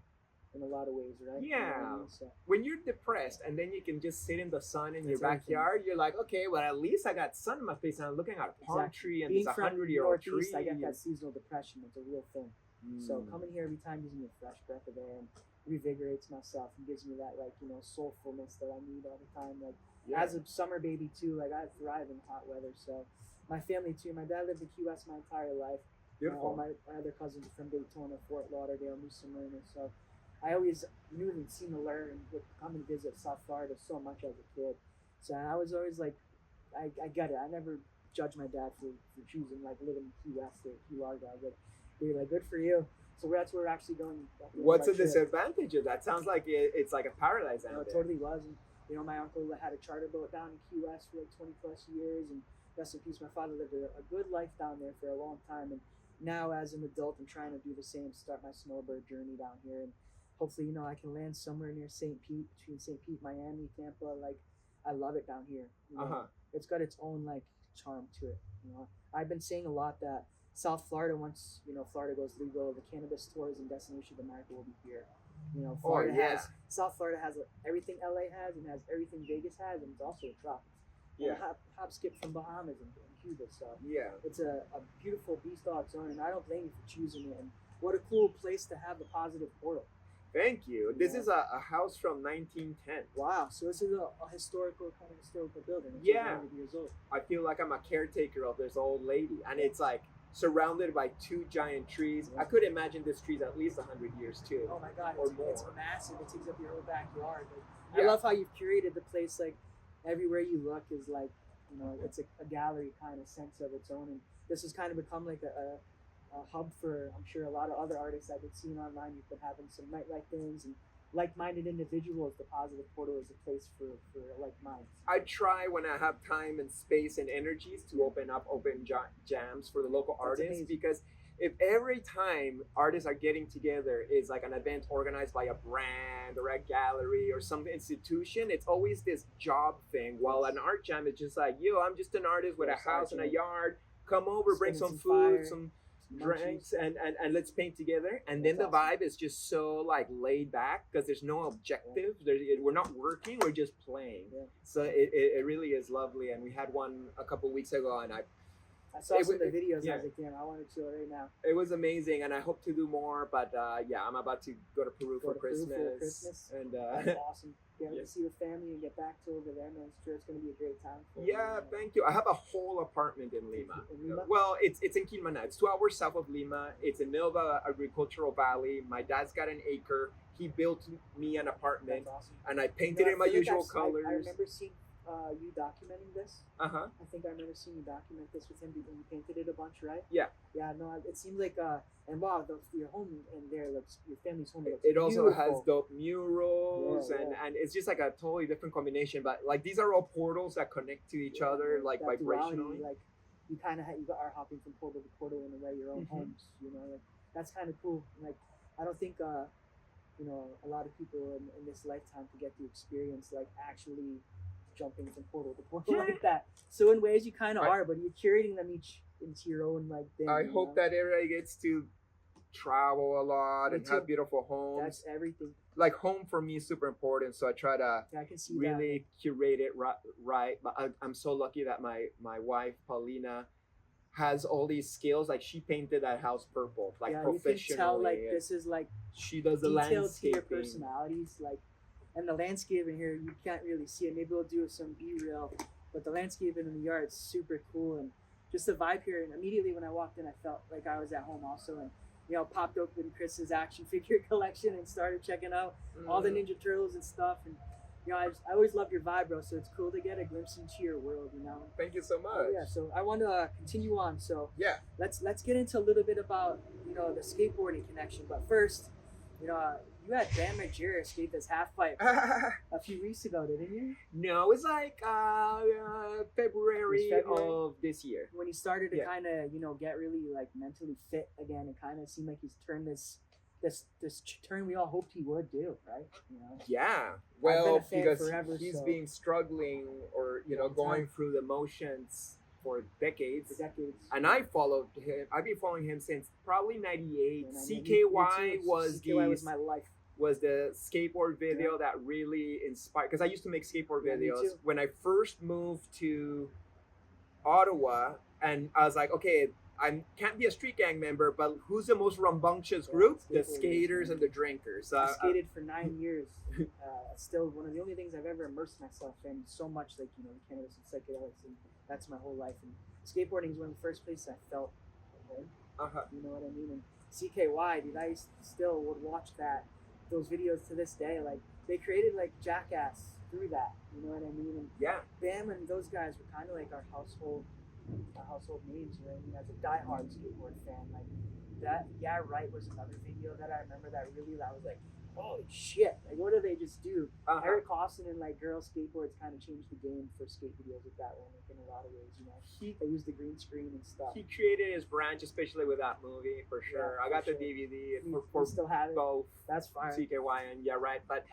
In a lot of ways, right? Yeah. When you're depressed and then you can just sit in the sun in your backyard, you're like, okay, well, at least I got sun in my face and I'm looking at a palm tree and there's 100-year-old tree. I get that seasonal depression. It's a real thing. So coming here every time gives me a fresh breath of air and revigorates myself and gives me that, like, soulfulness that I need all the time. Like, as a summer baby too, like I thrive in hot weather. So my family too. My dad lived in Key West my entire life. Beautiful. All my other cousins are from Daytona, Fort Lauderdale, New Smyrna. So I always knew and seen the learn and would come and visit South Florida so much as a kid. So I was always like, I get it. I never judged my dad for choosing like living in Key West or Key Largo. But they were like, good for you. So that's where we're actually going. What's the disadvantage of that? Sounds like it's like a paradise out there. It totally was. And, my uncle had a charter boat down in Key West for like 20 plus years. And rest in peace, my father lived a good life down there for a long time. And now as an adult, I'm trying to do the same, start my snowbird journey down here. And hopefully, I can land somewhere near St. Pete, between St. Pete, Miami, Tampa. Like, I love it down here. It's got its own like charm to it. I've been saying a lot that South Florida, once Florida goes legal, the cannabis tourism destination of America will be here. Florida has South Florida has everything LA has and has everything Vegas has, and it's also a tropics. Yeah. And hop skip from Bahamas and Cuba. So yeah, it's a beautiful beast of its own, and I don't blame you for choosing it. And what a cool place to have the positive portal. Thank you. This is a house from 1910. Wow. So this is a historical building. It's Yeah. 100 years old. I feel like I'm a caretaker of this old lady, and it's like surrounded by two giant trees. Yeah. I could imagine this tree's at least 100 years too. Oh my God, or more. it's massive. It takes up your whole backyard. Like, Yeah. I love how you've curated the place. Like everywhere you look is like, it's a gallery kind of sense of its own. And this has kind of become like a hub for, I'm sure, a lot of other artists I've been seeing online. You've been having some nightlife things and like-minded individuals. The Positive Portal is a place for like minds. I try when I have time and space and energies to open jams for the local artists, amazing. because if every time artists are getting together is like an event organized by a brand or a gallery or some institution, it's always this job thing. While an art jam is just like, I'm just an artist with a house and a yard. Come over, bring some food, some drinks, and let's paint together. And then the vibe is just so like laid back because there's no objective. We're not working, we're just playing. So it really is lovely. And we had one a couple weeks ago, and I saw some of the videos. I was like, damn, I want to chill right now. It was amazing, and I hope to do more. But I'm about to go to Peru for Christmas. And that's awesome. Get to see the family and get back to over there, man. I'm sure it's going to be a great time for you. Thank you. I have a whole apartment in Lima. Well, it's in Quilmana. It's 2 hours south of Lima. It's in the middle of an agricultural valley. My dad's got an acre. He built me an apartment, That's awesome. And I painted it in my usual colors. I remember seeing you documenting this. I think I remember seeing you document this with him, and you painted it a bunch, right? Yeah. No, it seemed like and wow, your home in there looks, your family's home looks it also beautiful. has dope murals, and it's just like a totally different combination. But like these are all portals that connect to each other, like vibrationally. Like you kind of are hopping from portal to portal in a way, your own homes. Like that's kind of cool. Like I don't think a lot of people in this lifetime to get to experience like actually jumping from portal to portal like that. So in ways you kind of are, but you're curating them each into your own like thing. I hope that everybody gets to travel a lot and have beautiful homes. That's everything. Like home for me is super important, so I try to I can see really curate it right. But I'm so lucky that my wife Paulina has all these skills. Like she painted that house purple, like professionally. You can tell like this is like she does the detailed to your landscaping. Personalities, like, and the landscape in here you can't really see it. Maybe we'll do some B-reel, but the landscape in the yard is super cool, and just the vibe here. And immediately when I walked in, I felt like I was at home also, and popped open Chris's action figure collection and started checking out all the Ninja Turtles and stuff. And I always love your vibe, bro. So it's cool to get a glimpse into your world, Thank you so much. So I want to continue on. So let's get into a little bit about the skateboarding connection. But first, you had Bam Margera skate this half pipe a few weeks ago, didn't you? No, it was like February of this year. When he started to kind of get really like mentally fit again, it kind of seemed like he's turned this turn we all hoped he would do, right? Yeah. Well, because forever, he's been struggling or going through the motions for decades. And I followed him. I've been following him since probably '98. CKY was my life. Was the skateboard video that really inspired, because I used to make skateboard videos when I first moved to Ottawa, and I was like, okay, I can't be a street gang member, but who's the most rambunctious group? The skaters and the drinkers. I skated for 9 years. Still one of the only things I've ever immersed myself in so much, like cannabis and psychedelics, and that's my whole life. And skateboarding is one of the first places I felt home. You know what I mean? And CKY, dude, I still would watch those videos to this day. Like they created like Jackass through that. You know what I mean? And Bam and those guys were kind of like our household names. You know what I mean? As a diehard skateboard fan, like that. Yeah, right was another video that I remember that really. I was like, holy shit, like what do they just do? Uh-huh. Eric Austin and like Girl Skateboards kind of changed the game for skate videos with that one, like in a lot of ways, you know. They used the green screen and stuff. He created his branch, especially with that movie, for sure. Yeah, I got for the sure. DVD We for still have it. both That's fine. CKY and yeah, right. But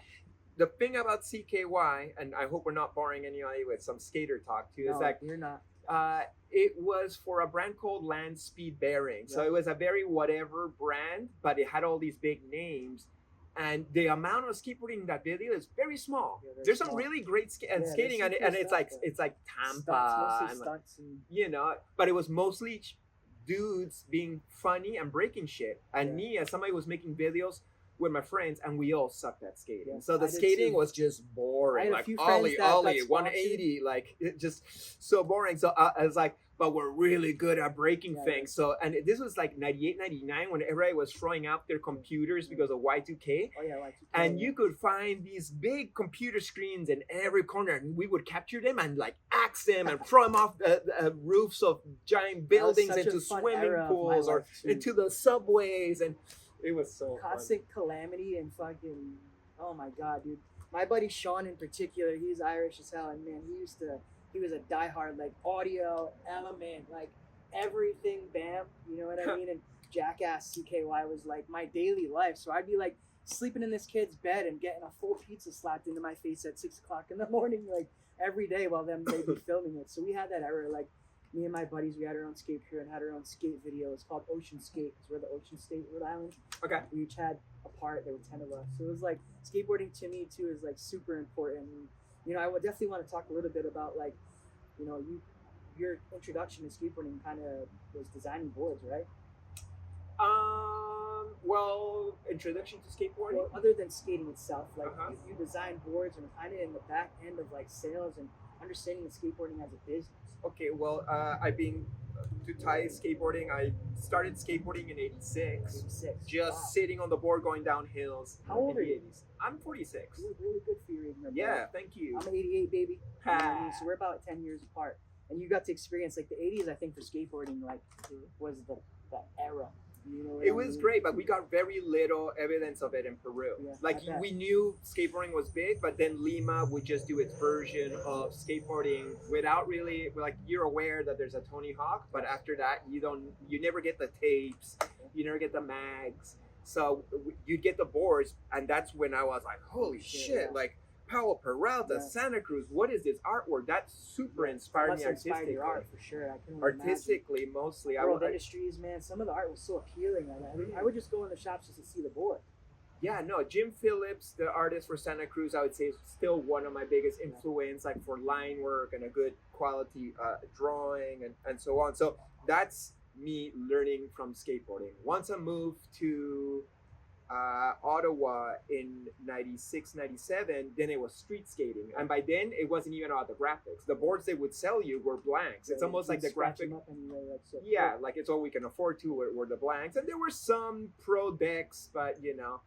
the thing about CKY, and I hope we're not boring anybody with some skater talk too, is No, that you're not. it was for a brand called Land Speed Bearing. So Yeah. it was a very whatever brand, but it had all these big names. And the amount of skateboarding in that video is very small. Yeah, very there's some small. really great there's skating, some and, cool and it's stuff, like though. it's like Stunts, Tampa, mostly and stunts and you know, but it was mostly dudes being funny and breaking shit. And Yeah. me, as somebody who was making videos with my friends, and we all sucked at skating. Yeah, So the I did skating too. was just I boring, had a like few friends ollie, that got ollie, sponsored. 180, like it just so boring. So I was like, but we're really good at breaking Yeah, things. So, and this was like 98, 99 when everybody was throwing out their computers because of Y2K. Oh yeah, like And you could find these big computer screens in every corner, and we would capture them and like axe them and throw them off the roofs of giant buildings such a into fun swimming era of my pools or life, too. into the subways, and it was so constant calamity and fucking oh my god, dude. My buddy Sean in particular, he's Irish as hell, and man, he was a diehard like audio element, like everything, bam, you know what I mean? And Jackass CKY was like my daily life. So I'd be like sleeping in this kid's bed and getting a full pizza slapped into my face at 6 o'clock in the morning, like every day while they'd be filming it. So we had that era, like me and my buddies, we had our own skate crew and had our own skate video. It's called Ocean Skate because we're the Ocean State, Rhode Island. Okay. We each had a part. There were 10 of us. So it was like skateboarding to me too is like super important. And, you know, I would definitely want to talk a little bit about like, you know, your introduction to skateboarding kind of was designing boards, right? Well, introduction to skateboarding. Well, other than skating itself, like Uh-huh. you design boards and kind of in the back end of like sales and understanding the skateboarding as a business. Okay, well, I've been to tie skateboarding. I started skateboarding in '86. 86. Just Wow. sitting on the board going down hills. How old in are the you? 80s. I'm 46. You look really good for your age, my Yeah, brother. thank you. I'm 88, baby. You know what I mean? Ha. So we're about 10 years apart. And you got to experience like the 80s, I think, for skateboarding, like was the era. You know what It I was mean? great, but we got very little evidence of it in Peru. Yeah, Like I bet. we knew skateboarding was big, but then Lima would just do its version of skateboarding without really like you're aware that there's a Tony Hawk, but after that you never get the tapes, you never get the mags. So you'd get the boards, and that's when I was like, holy shit! Yeah. Like Paulo Peralta, Yeah. Santa Cruz, what is this artwork? That super inspired Must me have inspired artistically. your art for sure. I can only imagine. Artistically, mostly. World Industries, man. Some of the art was so appealing. I would just go in the shops just to see the board. Yeah, no, Jim Phillips, the artist for Santa Cruz, I would say is still one of my biggest influence, like for line work and a good quality drawing and so on. So that's me learning from skateboarding. Once I moved to Ottawa in 96, 97, then it was street skating. And by then, it wasn't even about the graphics. The boards they would sell you were blanks. It's Yeah, almost you like the scratch graphic. them up anyway, like so. Yeah, like it's all we can afford to were the blanks. And there were some pro decks, but you know.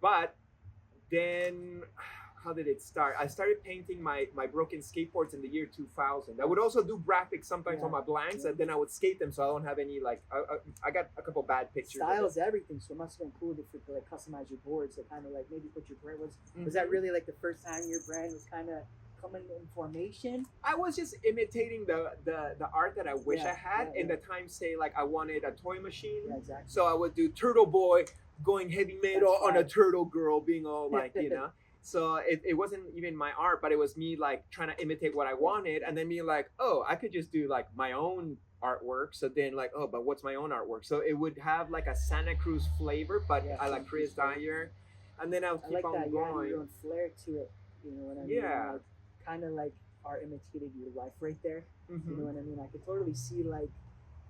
But then, how did it start? I started painting my broken skateboards in the year 2000. I would also do graphics sometimes Yeah. on my blanks, Yeah. and then I would skate them so I don't have any, like, I got a couple bad pictures. of Style it. is everything, so it must have been cool to like customize your boards to kind of like maybe put your brand. Was that Mhm. really like the first time your brand was kind of coming in formation? I was just imitating the art that I wish Yeah, I had yeah, in yeah. the time, say, like, I wanted a toy machine. Yeah, exactly. So I would do Turtle Boy going heavy metal That's on a fine. turtle girl being all like, you know. So it wasn't even my art, but it was me like trying to imitate what I wanted, and then being like, oh, I could just do like my own artwork. So then like, oh, but what's my own artwork? So it would have like a Santa Cruz flavor, but Yeah, I like Santa Chris Cruz flavor. Dyer, and then I would I keep like on that. You had going. your own flair to it. You know what I mean? Yeah. Like, kind of like art imitated your life right there. Mhm. You know what I mean? I could totally see like,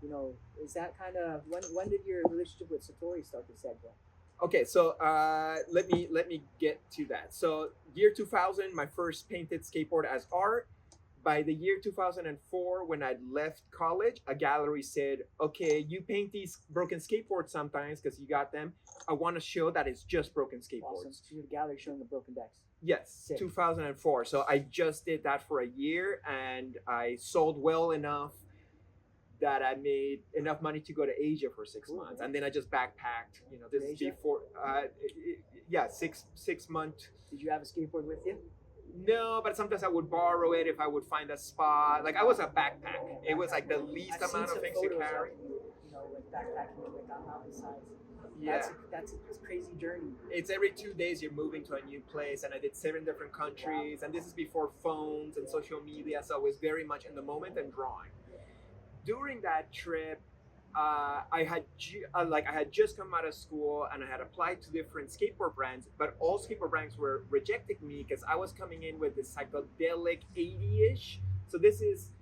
you know, is that kind of when did your relationship with Satori start to segue? Okay, so let me get to that. So year 2000, my first painted skateboard as art. By the year 2004, when I left college, a gallery said, okay, you paint these broken skateboards sometimes because you got them. I want to show that it's just broken skateboards. Awesome. So your gallery showing the broken decks. Yes, Sick. 2004. So I just did that for a year, and I sold well enough that I made enough money to go to Asia for 6 Cool, months, man. and then I just backpacked. This is Asia? before, yeah, 6 month. Did you have a skateboard with you? No, but sometimes I would borrow it if I would find a spot. Like I was a backpack. It was like the least I've amount seen of some things to photos carry. of you, like backpacking like on mountainsides. Yeah. That's a crazy journey. It's every 2 days you're moving to a new place, and I did 7 different countries, and this is before phones and social media, so I was very much in the moment and drawing. During that trip, I had just come out of school and I had applied to different skateboard brands, but all skateboard brands were rejecting me because I was coming in with this psychedelic 80-ish. So this is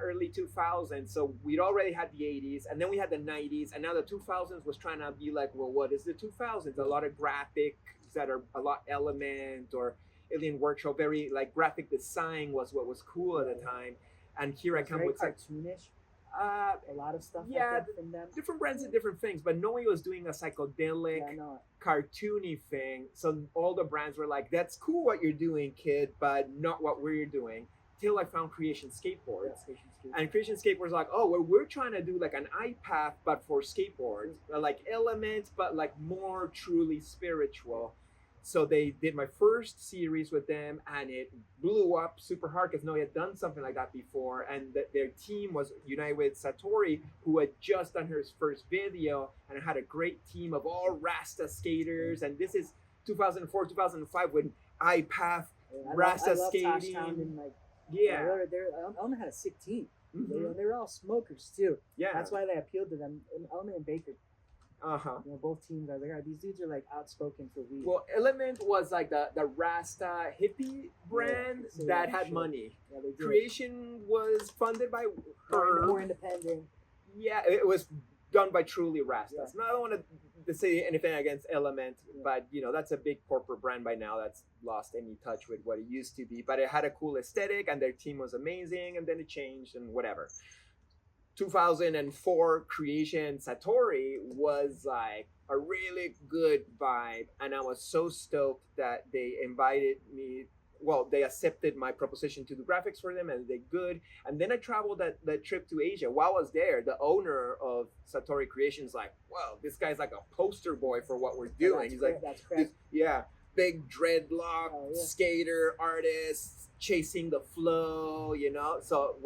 early 2000s. So we'd already had the 80s, and then we had the 90s, and now the 2000s was trying to be like, well, what is the 2000s? A lot of graphics that are a lot Element or Alien Workshop, very like graphic design was what was cool at the time. And here I come very with cartoonish. A lot of stuff. Yeah, like that from them. different brands and different things, but Noe was doing a psychedelic, Yeah, I know it. cartoony thing. So all the brands were like, "That's cool what you're doing, kid, but not what we're doing." Till I found Creation Skateboards, and Creation Skateboards like, "Oh, well, we're trying to do like an iPath, but for skateboards, like Elements, but like more truly spiritual." So they did my first series with them, and it blew up super hard because no one had done something like that before. And their team was united with Satori, who had just done his first video, and had a great team of all Rasta skaters. And this is 2004, 2005 when iPath, Rasta I love skating. Toshtown and like Yeah. Element had a sick team. Mhm. They were all smokers too. Yeah. That's why they appealed to them. And Element and Baker. Uh-huh. Both teams. I was like, all right, these dudes are like outspoken for weed. Well, Element was like the Rasta hippie brand so that yeah, had sure. money. Yeah, they did. Creation was funded by her. More independent. Yeah, it was done by truly Rastas. Yeah. Now, I don't want to say anything against Element, but that's a big corporate brand by now that's lost any touch with what it used to be. But it had a cool aesthetic, and their team was amazing, and then it changed and whatever. 2004 Creation Satori was like a really good vibe, and I was so stoked that they invited me. Well, they accepted my proposition to do graphics for them, and they good. And then I traveled that trip to Asia. While I was there, the owner of Satori Creations like, "Wow, this guy's like a poster boy for what we're doing." He's like, that's correct. "Yeah, big dreadlock, Yeah. skater artist, chasing the flow." So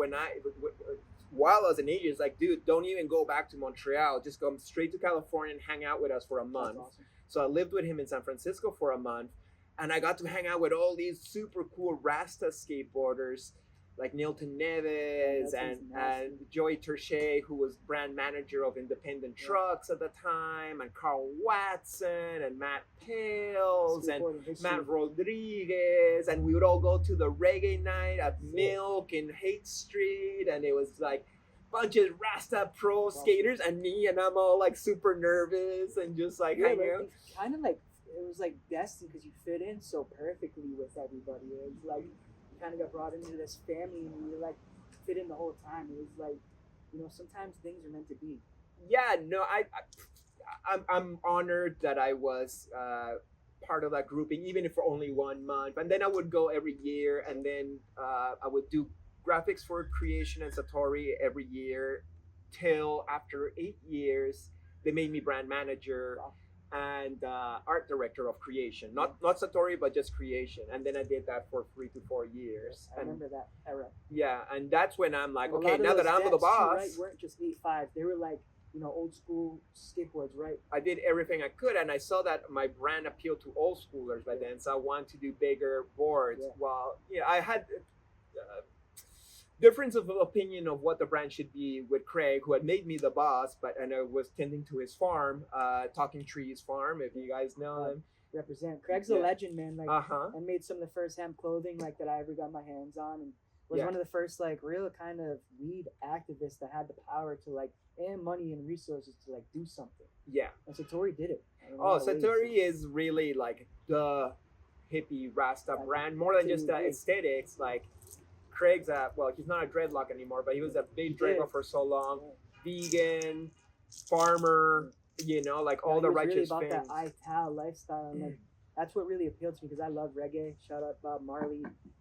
while I was in Asia, it's like, dude, don't even go back to Montreal. Just come straight to California and hang out with us for a month. That's awesome. So I lived with him in San Francisco for a month, and I got to hang out with all these super cool Rasta skateboarders like Nilton Neves and Joey Terche, who was brand manager of Independent Trucks at the time, and Carl Watson and Matt Pales and Matt Rodriguez, and we would all go to the reggae night at Milk in Haight Street, and it was like bunch of Rasta pro skaters and me, and I'm all like super nervous and just like hanging out. Kind of like it was like destined because you fit in so perfectly with everybody. It was like you kind of got brought into this family, and you were like fit in the whole time. It was like sometimes things are meant to be. Yeah, no, I'm honored that I was part of that grouping, even if for only 1 month. And then I would go every year, and then I would do graphics for Creation and Satori every year till after 8 years they made me brand manager and art director of Creation, not Satori, but just Creation. And then I did that for 3 to 4 years. I remember that era. Yeah, and that's when I'm like, And okay, now that I'm the boss, right, weren't just 8.5. They were like old school skateboards, right? I did everything I could, and I saw that my brand appealed to old schoolers by then, so I wanted to do bigger boards. Yeah. Well, I had difference of opinion of what the brand should be with Craig, who had made me the boss, and I was tending to his farm, Talking Trees Farm, if you guys know him. Represent. Craig's a legend, man. Like, Uh-huh. I made some of the first hemp clothing that I ever got my hands on, and was one of the first real kind of weed activists that had the power to and money and resources to do something. Yeah. And Satori did it. Satori is really like the hippie Rasta brand, more than just aesthetics. Like Craig's he's not a dreadlock anymore, but he was a big dreadlock for so long. Vegan, farmer, all the he was righteous really about things. that ITAL lifestyle, and that's what really appealed to me because I love reggae. Shout out Bob Marley.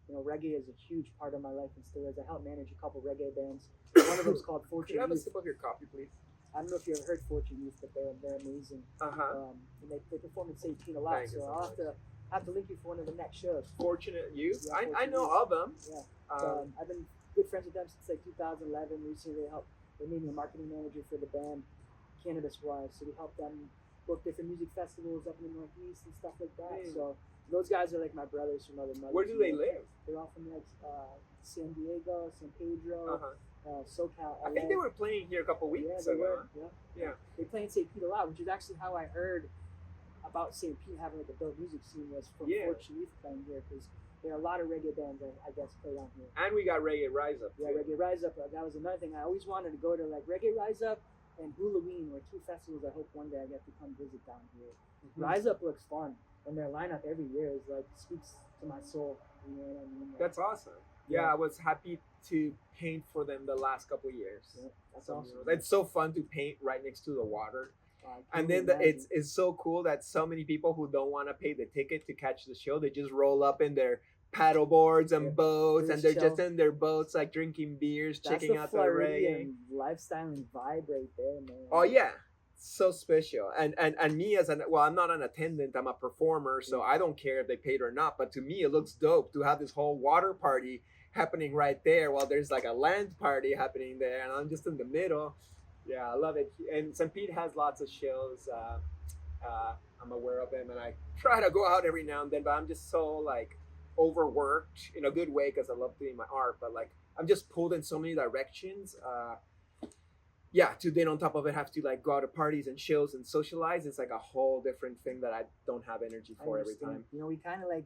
You know, reggae is a huge part of my life and still is. I help manage a couple reggae bands. One of them's called Could Fortune you have a Youth. sip of your coffee, please? I don't know if you ever heard Fortune Youth, but they're amazing. And they perform in St. Pete a lot. Thank you So so I'll much. have to link you for one of the next shows. Fortunate Youth. Yeah, I Fortunate know Youth. of them. Yeah. Um, I've been good friends with them since like 2011. Recently, they made me a marketing manager for the band, Cannabis Wise. So we help them book different music festivals up in the Northeast and stuff like that. Mm. So those guys are like my brothers from other mothers. where do they live? They're all from like San Diego, San Pedro, Uh-huh. SoCal. I think LA. they were playing here a couple weeks Yeah, they ago. were. Yeah. Yeah. They play in St. Pete a lot, which is actually how I heard about St. Pete having like a dope music scene was from Yeah. Fortune Youth playing here because there are a lot of reggae bands that I guess play down here. And we got Reggae Rise Up. Yeah, too. Reggae Rise Up. That was another thing. I always wanted to go to like Reggae Rise Up and Halloween were two festivals I hope one day I get to come visit down here. Mhm. Rise Up looks fun, and their lineup every year is like speaks to my soul. You know what I mean? Like, That's awesome. Yeah, Yeah. I was happy to paint for them the last couple years. yeah, that's Some awesome. murals. It's so fun to paint right next to the water. I And can't then imagine. it's so cool that so many people who don't want to pay the ticket to catch the show, they just roll up in their paddle boards and Yeah. boats, They and they're just just chill. in their boats, like drinking beers, That's checking the out the reggae. Floridian lifestyle and vibe right there, man. Oh yeah, so special. And me as I'm not an attendant, I'm a performer, so I don't care if they paid or not. But to me, it looks dope to have this whole water party happening right there, while there's like a land party happening there, and I'm just in the middle. Yeah, I love it. And St. Pete has lots of shows. I'm aware of them, and I try to go out every now and then. But I'm just so like overworked in a good way because I love doing my art. But like I'm just pulled in so many directions. Yeah, to then on top of it have to like go out to parties and shows and socialize. It's like a whole different thing that I don't have energy I for every understand. time. You know, we kind of like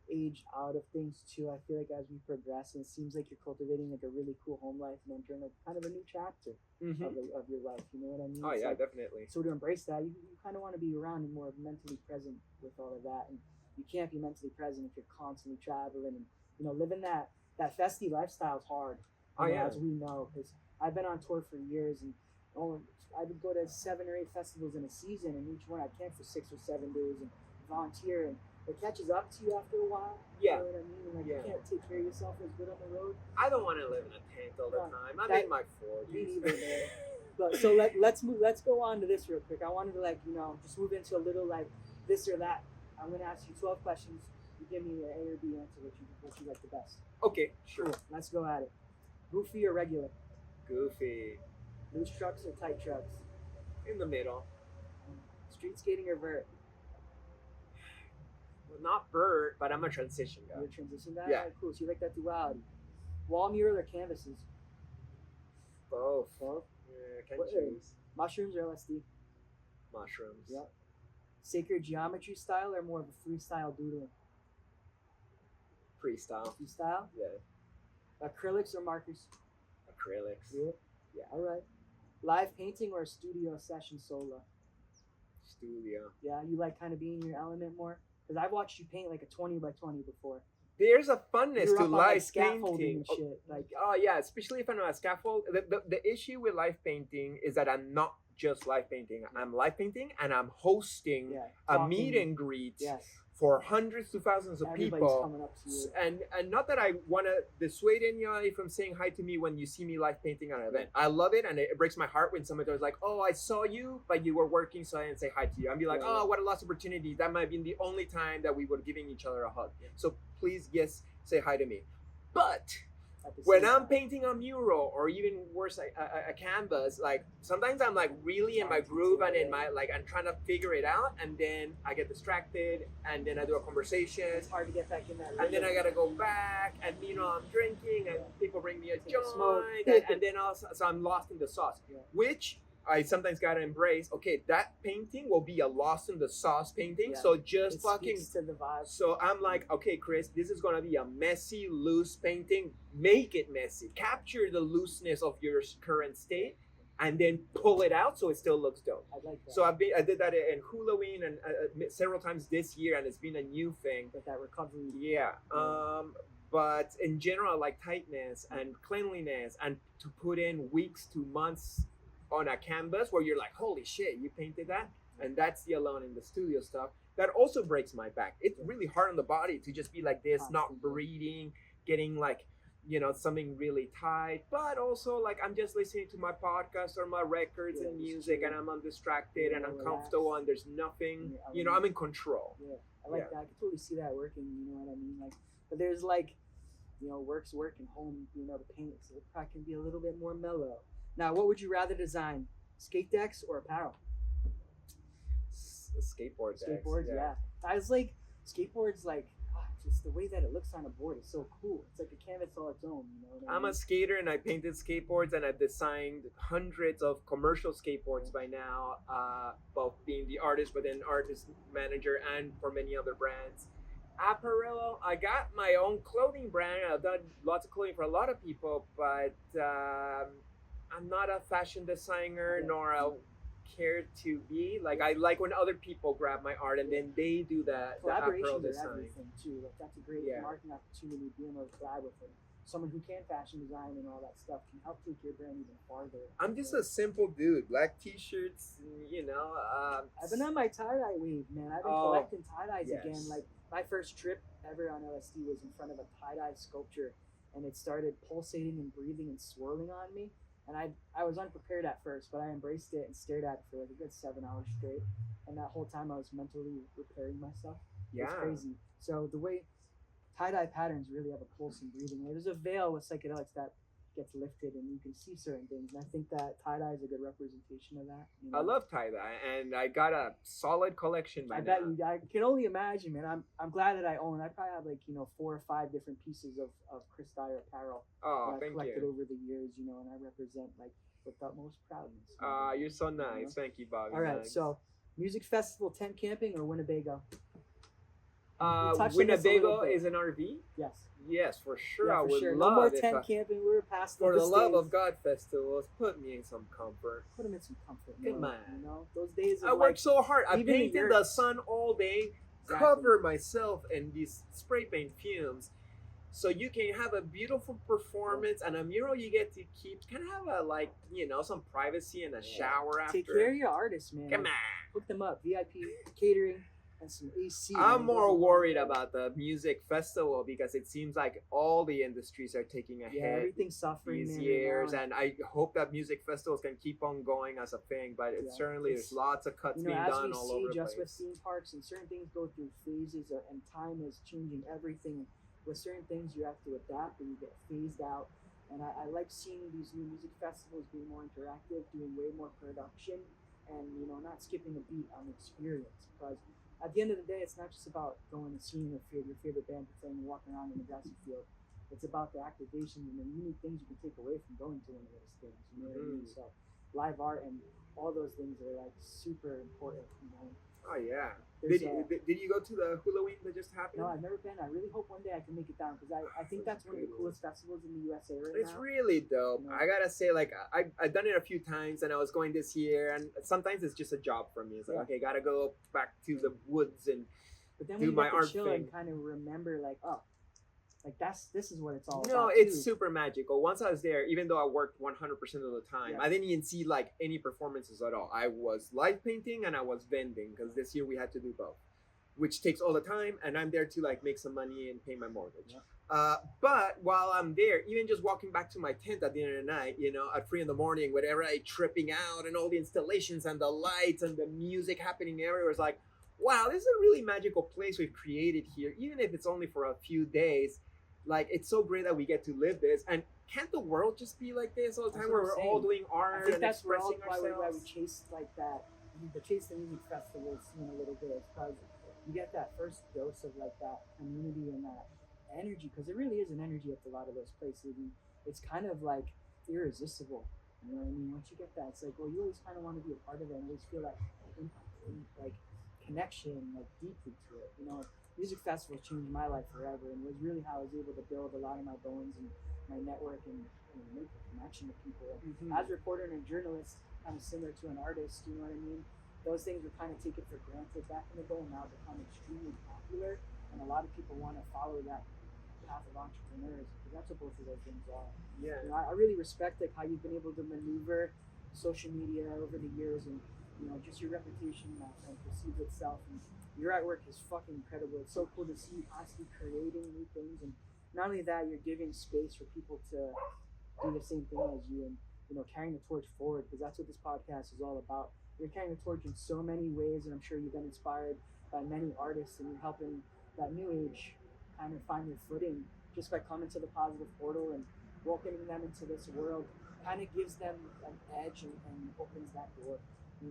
age out of things too. I feel like as we progress, and it seems like you're cultivating like a really cool home life and entering like kind of a new chapter Mhm. of your life. You know what I mean? Oh It's yeah, like, definitely. so to embrace that, you kind of want to be around and more mentally present with all of that. And you can't be mentally present if you're constantly traveling and living that festy lifestyle is hard. Oh, yeah. As we know, because I've been on tour for years and I would go to 7 or 8 festivals in a season, and each one I'd camp for 6 or 7 days and volunteer, and it catches up to you after a while. Yeah. You know what I mean? Like Yeah. you can't take care of yourself as good on the road. I don't want to live in a tent all the No, time. I'm that- in my Me 40s. neither, man. But so let's go on to this real quick. I wanted to just move into a little like this or that. I'm gonna ask you 12 questions. You give me an A or B answer. What you like the best. Okay, sure. Cool. Let's go at it. Goofy or regular? Goofy. Loose trucks or tight trucks? In the middle. Street skating or vert? Well, not bird, but I'm a transition guy. You're a transition guy? Yeah. Alright, cool. So you like that duality. Wall mural or canvases? Both. Both. Yeah, can What- choose. Mushrooms or LSD? Mushrooms. Yep. Sacred geometry style or more of a freestyle doodling? Freestyle. Freestyle? Yeah. Acrylics or markers? Acrylics. Yeah. All right. Live painting or studio session solo? Studio. Yeah, you like kind of being in your element more? Because I've watched you paint like a 20 by 20 before. There's a funness You're to up on, like, live scaffolding painting. and shit. Like, Oh yeah, especially if I'm on a scaffold. The issue with live painting is that I'm not just live painting. I'm live painting and I'm hosting yeah. a talking- meet and greet Yes. for hundreds to thousands of Everybody's people. coming up to you. And not that I want to dissuade anybody from saying hi to me when you see me live painting on an event. I love it, and it breaks my heart when somebody was like, "Oh, I saw you, but you were working, so I didn't say hi to you." I'd be like, Yeah, "Oh, yeah. what a lost opportunity! That might have been the only time that we were giving each other a hug." So please, yes, say hi to me. But At the when same I'm time. painting a mural or even worse, a canvas, like sometimes I'm like really in my groove and in my I'm trying to figure it out, and then I get distracted, and then I do a conversation, It's hard to get back in that. and then I rhythm. gotta go back, and I'm drinking, and people bring me a Take a smoke. joint, and then also, so I'm lost in the sauce, Yeah. which I sometimes gotta embrace. Okay, that painting will be a lost in the sauce painting, Yeah. so just It fucking. speaks to the vibe. So I'm like, okay, Chris, this is gonna be a messy, loose painting. Make it messy. Capture the looseness of your current state, and then pull it out so it still looks dope. I like that. So I did that in Halloween and several times this year, and it's been a new thing. Get that recovery. Yeah. But in general, I like tightness and cleanliness, and to put in weeks to months on a canvas where you're like, holy shit, you painted that. and that's the alone in the studio stuff that also breaks my back. It's really hard on the body to just be like this, not Constantly. breathing, getting like, you know, something really tight, but also like I'm just listening to my podcast or my records Yeah, and just music, and chilling. I'm undistracted and I'm Relax. comfortable and there's nothing, Yeah, you know, I'm in control. Yeah, I like Yeah. that. I can totally see that working. You know what I mean? Like, but there's like, you know, work's work and home. You know, the paint, so it probably can be a little bit more mellow. Now, what would you rather design? Skate decks or apparel? Skateboard decks. Skateboards, yeah. I was like, skateboards, like, just the way that it looks on a board is so cool. It's like a canvas all its own. You know what I I'm mean? a skater and I painted skateboards and I've designed hundreds of commercial skateboards by now, both being the artist, but then artist manager and for many other brands. Apparel, I got my own clothing brand. I've done lots of clothing for a lot of people, but I'm not a fashion designer Yeah. nor a care to be. Like I like when other people grab my art and then they do the apparel Collaborations are design. everything too. Like that's a great Yeah. marketing opportunity. Being able to collab with someone who can fashion design and all that stuff can help take your brand even farther. I'm just a simple dude. Black t-shirts, you know. I've been on my tie-dye wave, man. I've been Oh, collecting tie-dyes yes. again. Like my first trip ever on LSD was in front of a tie-dye sculpture, and it started pulsating and breathing and swirling on me. And I was unprepared at first, but I embraced it and stared at it for like a good 7 hours straight. And that whole time I was mentally repairing myself. yeah. It's crazy. So the way tie-dye patterns really have a pulse and breathing. There's a veil with psychedelics that gets lifted and you can see certain things. And I think that tie-dye is a good representation of that. You know? I love tie-dye, and I got a solid collection by I now. bet you. I can only imagine, man. I'm glad that I own. I probably have like 4 or 5 different pieces of Chris Dyer apparel Oh, that I've thank collected you. over the years. And I represent like with utmost proudness. You're so nice. Thank you, Bobby. All right, Thanks. so music festival, tent camping, or Winnebago? We touched on this a Winnebago little bit. is an RV? Yes. Yes, for sure. Yeah, I for would sure. love No more if tent camping. We're past for the those love days. of God festivals, put me in some comfort. Put them in some comfort. Come man, on. those days. Of I worked so hard. I even the painted the yurts. sun all day, Exactly. covered myself in these spray paint fumes. So you can have a beautiful performance and a mural you get to keep. Can have some privacy and a shower after. Take care of your artists, man. Come Like, on. hook them up. VIP catering and some AC. I'm man. more Those are- worried about the music festival because it seems like all the industries are taking a Yeah, hit everything's suffering, these man, years, right now. and I hope that music festivals can keep on going as a thing. But Yeah, certainly, it's- there's lots of cuts being as done we all see, over the just with place. theme parks and certain things go through phases, and time is changing everything. With certain things, you have to adapt, and you get phased out. And I like seeing these new music festivals being more interactive, doing way more production, and not skipping a beat on the experience. Because at the end of the day, it's not just about going and seeing your favorite band playing and walking around in the grassy field. It's about the activation and the unique things you can take away from going to one of those things. You know what I mean? So live art and all those things are like super important. Oh yeah. There's, Did you go to the Halloween that just happened? No, I've never been. I really hope one day I can make it down because I think that's one of the coolest festivals in the USA right It's now. really dope. Yeah. I gotta say, like, I've done it a few times, and I was going this year, and sometimes it's just a job for me. It's like, Yeah. okay, gotta go back to the woods and But then do when you my get to art chill thing. and kind of remember, like, this is what it's all no, about. it's too. super magical. Once I was there, even though I worked 100% of the time, Yeah. I didn't even see like any performances at all. I was live painting and I was vending because this year we had to do both, which takes all the time, and I'm there to like make some money and pay my mortgage. Yeah. But while I'm there, even just walking back to my tent at the end of the night, at 3 a.m, with everybody tripping out and all the installations and the lights and the music happening everywhere, it's like, wow, this is a really magical place we've created here, even if it's only for a few days. Like, it's so great that we get to live this. And can't the world just be like this all the That's time, what where I'm we're all saying. doing I art think and that's why expressing we ourselves? chase like that. The chase the music festivals scene a little bit because you get that first dose of like that community and that energy, because it really is an energy at a lot of those places, and it's kind of like irresistible. You know what I mean? Once you get that, it's like, well, you always kind of want to be a part of it and always feel that like connection, like deeply to it. Music festivals changed my life forever, and was really how I was able to build a lot of my bones and my network and make a connection with people. As a reporter and a journalist, kind of similar to an artist, you know what I mean? Those things were kind of taken for granted back in the day, and now become extremely popular, and a lot of people want to follow that path of entrepreneurs, because that's what both of those things are. Yeah. I really respect like how you've been able to maneuver social media over the years and just your reputation, my friend, precedes itself. And your artwork is fucking incredible. It's so cool to see you constantly creating new things, and not only that, you're giving space for people to do the same thing as you, and carrying the torch forward, because that's what this podcast is all about. You're carrying the torch in so many ways, and I'm sure you've been inspired by many artists, and you're helping that new age kind of find their footing just by coming to the positive portal and welcoming them into this world. Kind of gives them an edge, and opens that door.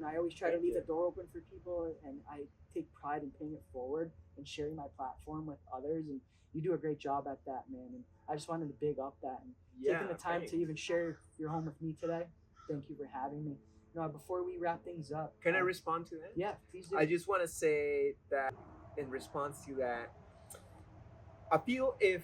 I always try to leave the door open for people, and I take pride in paying it forward and sharing my platform with others. And you do a great job at that, man. And I just wanted to big up that, and taking the time to even share your home with me today. Thank you for having me. Before we wrap things up, can I respond to that? Yeah, please do. I just want to say that in response to that, I feel if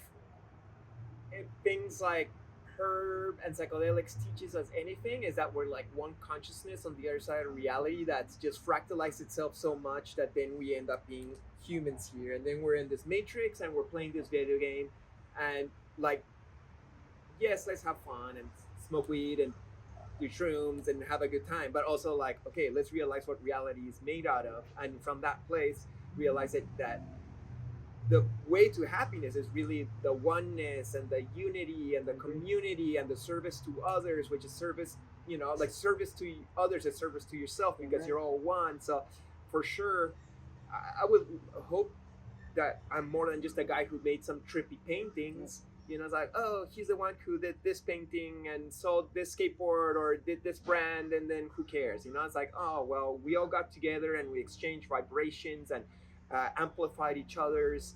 things like herb and psychedelics teaches us anything, is that we're like one consciousness on the other side of reality that's just fractalized itself so much that then we end up being humans here, and then we're in this matrix and we're playing this video game, and like, yes, let's have fun and smoke weed and do shrooms and have a good time, but also like, okay, let's realize what reality is made out of, and from that place realize that the way to happiness is really the oneness and the unity and the community and the service to others, which is service, like service to others is service to yourself, because you're all one. So for sure, I would hope that I'm more than just a guy who made some trippy paintings. It's like, oh, he's the one who did this painting and sold this skateboard or did this brand, and then who cares? It's like, oh, well, we all got together and we exchanged vibrations and amplified each other's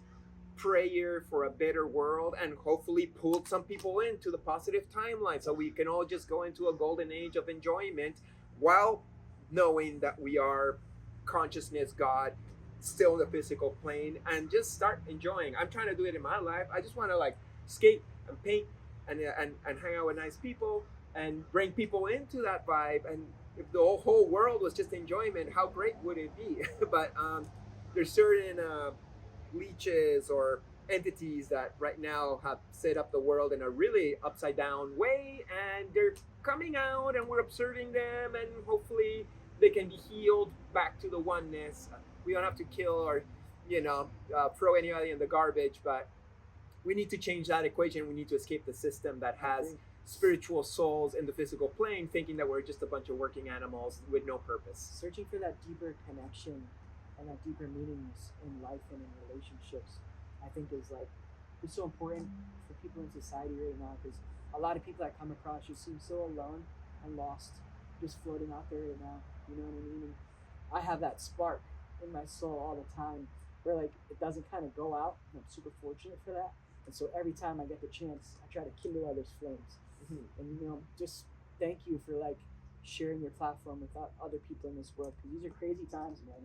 prayer for a better world, and hopefully pulled some people into the positive timeline, so we can all just go into a golden age of enjoyment, while knowing that we are consciousness, God, still in the physical plane, and just start enjoying. I'm trying to do it in my life. I just want to like skate and paint and hang out with nice people and bring people into that vibe. And if the whole world was just enjoyment, how great would it be? But there's certain leeches or entities that right now have set up the world in a really upside down way, and they're coming out and we're observing them, and hopefully they can be healed back to the oneness. We don't have to kill or throw anybody in the garbage, but we need to change that equation. We need to escape the system that has spiritual souls in the physical plane, thinking that we're just a bunch of working animals with no purpose. Searching for that deeper connection and that deeper meanings in life and in relationships, I think is so important for people in society right now, because a lot of people I come across just seem so alone and lost, just floating out there right now. You know what I mean? And I have that spark in my soul all the time, where like it doesn't kind of go out. And I'm super fortunate for that, and so every time I get the chance, I try to kindle others' flames. And just thank you for like sharing your platform with other people in this world, because these are crazy times, man,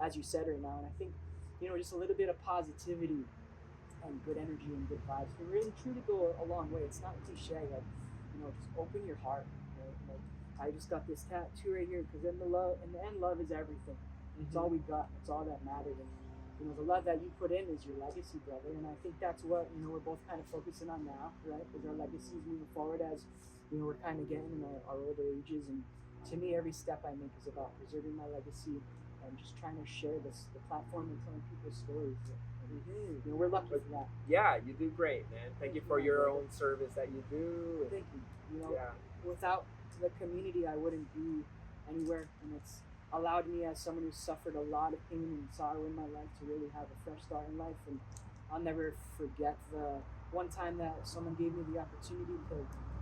as you said right now. And I think just a little bit of positivity and good energy and good vibes can really truly go a long way. It's not cliche, like just open your heart, right? Like I just got this tattoo right here, because in the end, love is everything. It's all we got. It's all that matters. And the love that you put in is your legacy, brother. And I think that's what we're both kind of focusing on now, right? Because our legacy is moving forward as we're kind of getting in our older ages. And to me, every step I make is about preserving my legacy and just trying to share the platform and telling people's stories. We're lucky for that. Yeah, you do great, man. Thank you for your own service that you do. Thank you. Without the community, I wouldn't be anywhere, and it's allowed me, as someone who's suffered a lot of pain and sorrow in my life, to really have a fresh start in life. And I'll never forget the one time that someone gave me the opportunity to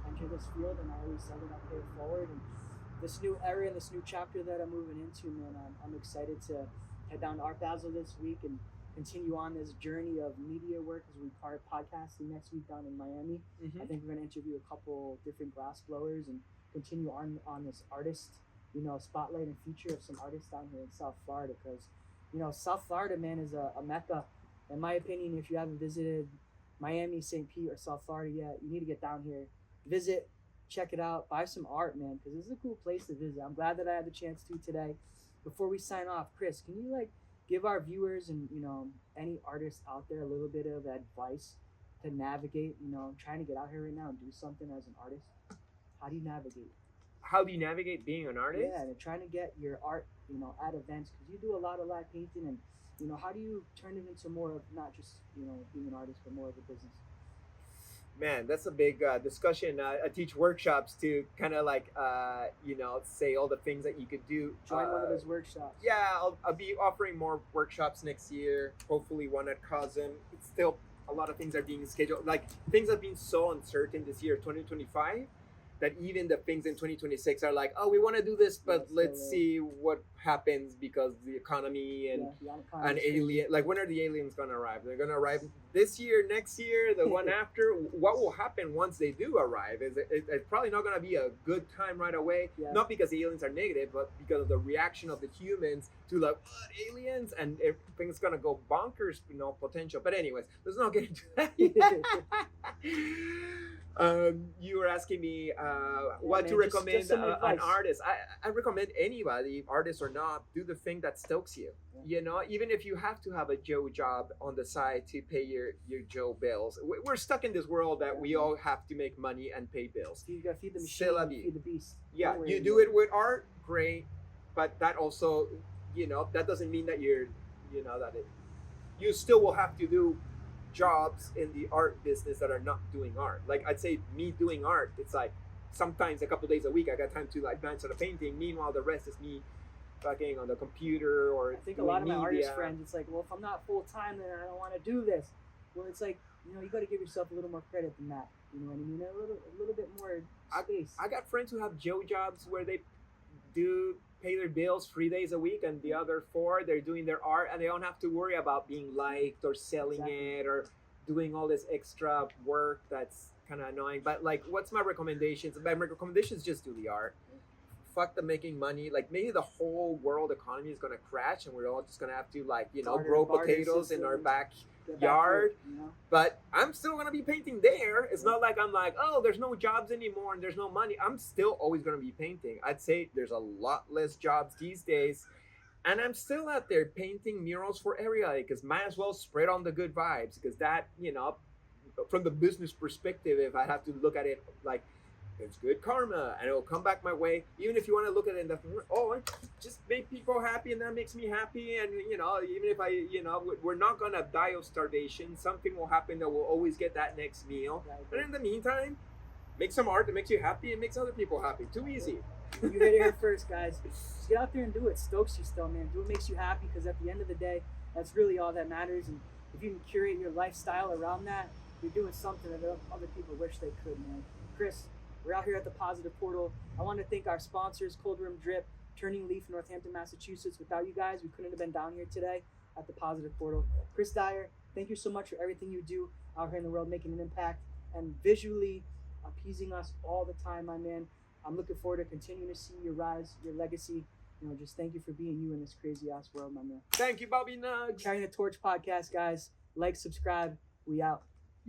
enter this field, and I always said that I'll pay it forward. And this new era and this new chapter that I'm moving into, man, I'm excited to head down to Art Basel this week and continue on this journey of media work as we part podcasting next week down in Miami. I think we're going to interview a couple different glass blowers and continue on this artist spotlight and feature of some artists down here in South Florida, because South Florida, man, is a mecca. In my opinion, if you haven't visited Miami, St. Pete, or South Florida yet, you need to get down here, visit, check it out, buy some art, man, because this is a cool place to visit. I'm glad that I had the chance to today. Before we sign off, Chris, can you give our viewers and any artists out there a little bit of advice to navigate, trying to get out here right now and do something as an artist? How do you navigate? how do you navigate being an artist? Yeah, and trying to get your art, at events, because you do a lot of live painting, and how do you turn it into more of not just being an artist, but more of a business? Man, that's a big discussion. I teach workshops to kind of like say all the things that you could do. Join one of those workshops. Yeah, I'll be offering more workshops next year. Hopefully, one at Cousin. It's still a lot of things are being scheduled. Like things have been so uncertain this year, 2025. That even the things in 2026 are like, oh, we want to do this, but let's see what happens because the economy and alien. Like, when are the aliens gonna arrive? They're gonna arrive this year, next year, the one after. What will happen once they do arrive? It's probably not gonna be a good time right away. Yeah. Not because the aliens are negative, but because of the reaction of the humans to like, what, aliens, and everything's gonna go bonkers. Potential. But anyways, let's not get into that. You were asking me what to recommend an artist. I recommend anybody, artist or not, do the thing that stokes you. Yeah. Even if you have to have a Joe job on the side to pay your Joe bills. We're stuck in this world that we all have to make money and pay bills. You gotta feed the machine, feed the beast. Yeah, you do it with art, great, but that also, that doesn't mean that you still will have to do jobs in the art business that are not doing art. Like, I'd say me doing art, it's like sometimes a couple days a week I got time to like glance at a painting. Meanwhile, the rest is me fucking on the computer or. I think a lot of my artist friends, it's like, well, if I'm not full time, then I don't want to do this. Well, it's like, you got to give yourself a little more credit than that. You know what I mean? A little bit more space. I got friends who have Joe jobs where they pay their bills 3 days a week, and the other 4 they're doing their art, and they don't have to worry about being liked or selling it or doing all this extra work that's kind of annoying. But like, what's my recommendations? My recommendations: just do the art. Fuck the making money. Like, maybe the whole world economy is gonna crash, and we're all just gonna have to grow potatoes in our backyard. But I'm still gonna be painting there. It's not like I'm like, oh, there's no jobs anymore and there's no money. I'm still always gonna be painting. I'd say there's a lot less jobs these days, and I'm still out there painting murals for everybody, because might as well spread on the good vibes, because that, from the business perspective, if I have to look at it like, it's good karma and it'll come back my way. Even if you want to look at it in the, I just make people happy and that makes me happy, and even if we're not gonna die of starvation, something will happen that we'll always get that next meal. But in the meantime, make some art that makes you happy and makes other people happy. Too easy. You heard it here first, guys. Just get out there and do it. Stokes you still, man. Do what makes you happy, because at the end of the day, that's really all that matters. And if you can curate your lifestyle around that, you're doing something that other people wish they could, man. Chris, we're out here at the Positive Portal. I want to thank our sponsors, Cold Room Drip, Turning Leaf, Northampton, Massachusetts. Without you guys, we couldn't have been down here today at the Positive Portal. Chris Dyer, thank you so much for everything you do out here in the world, making an impact and visually appeasing us all the time, my man. I'm looking forward to continuing to see your rise, your legacy. Just thank you for being you in this crazy ass world, my man. Thank you, Bobby Nugs. Carrying the Torch podcast, guys. Like, subscribe. We out.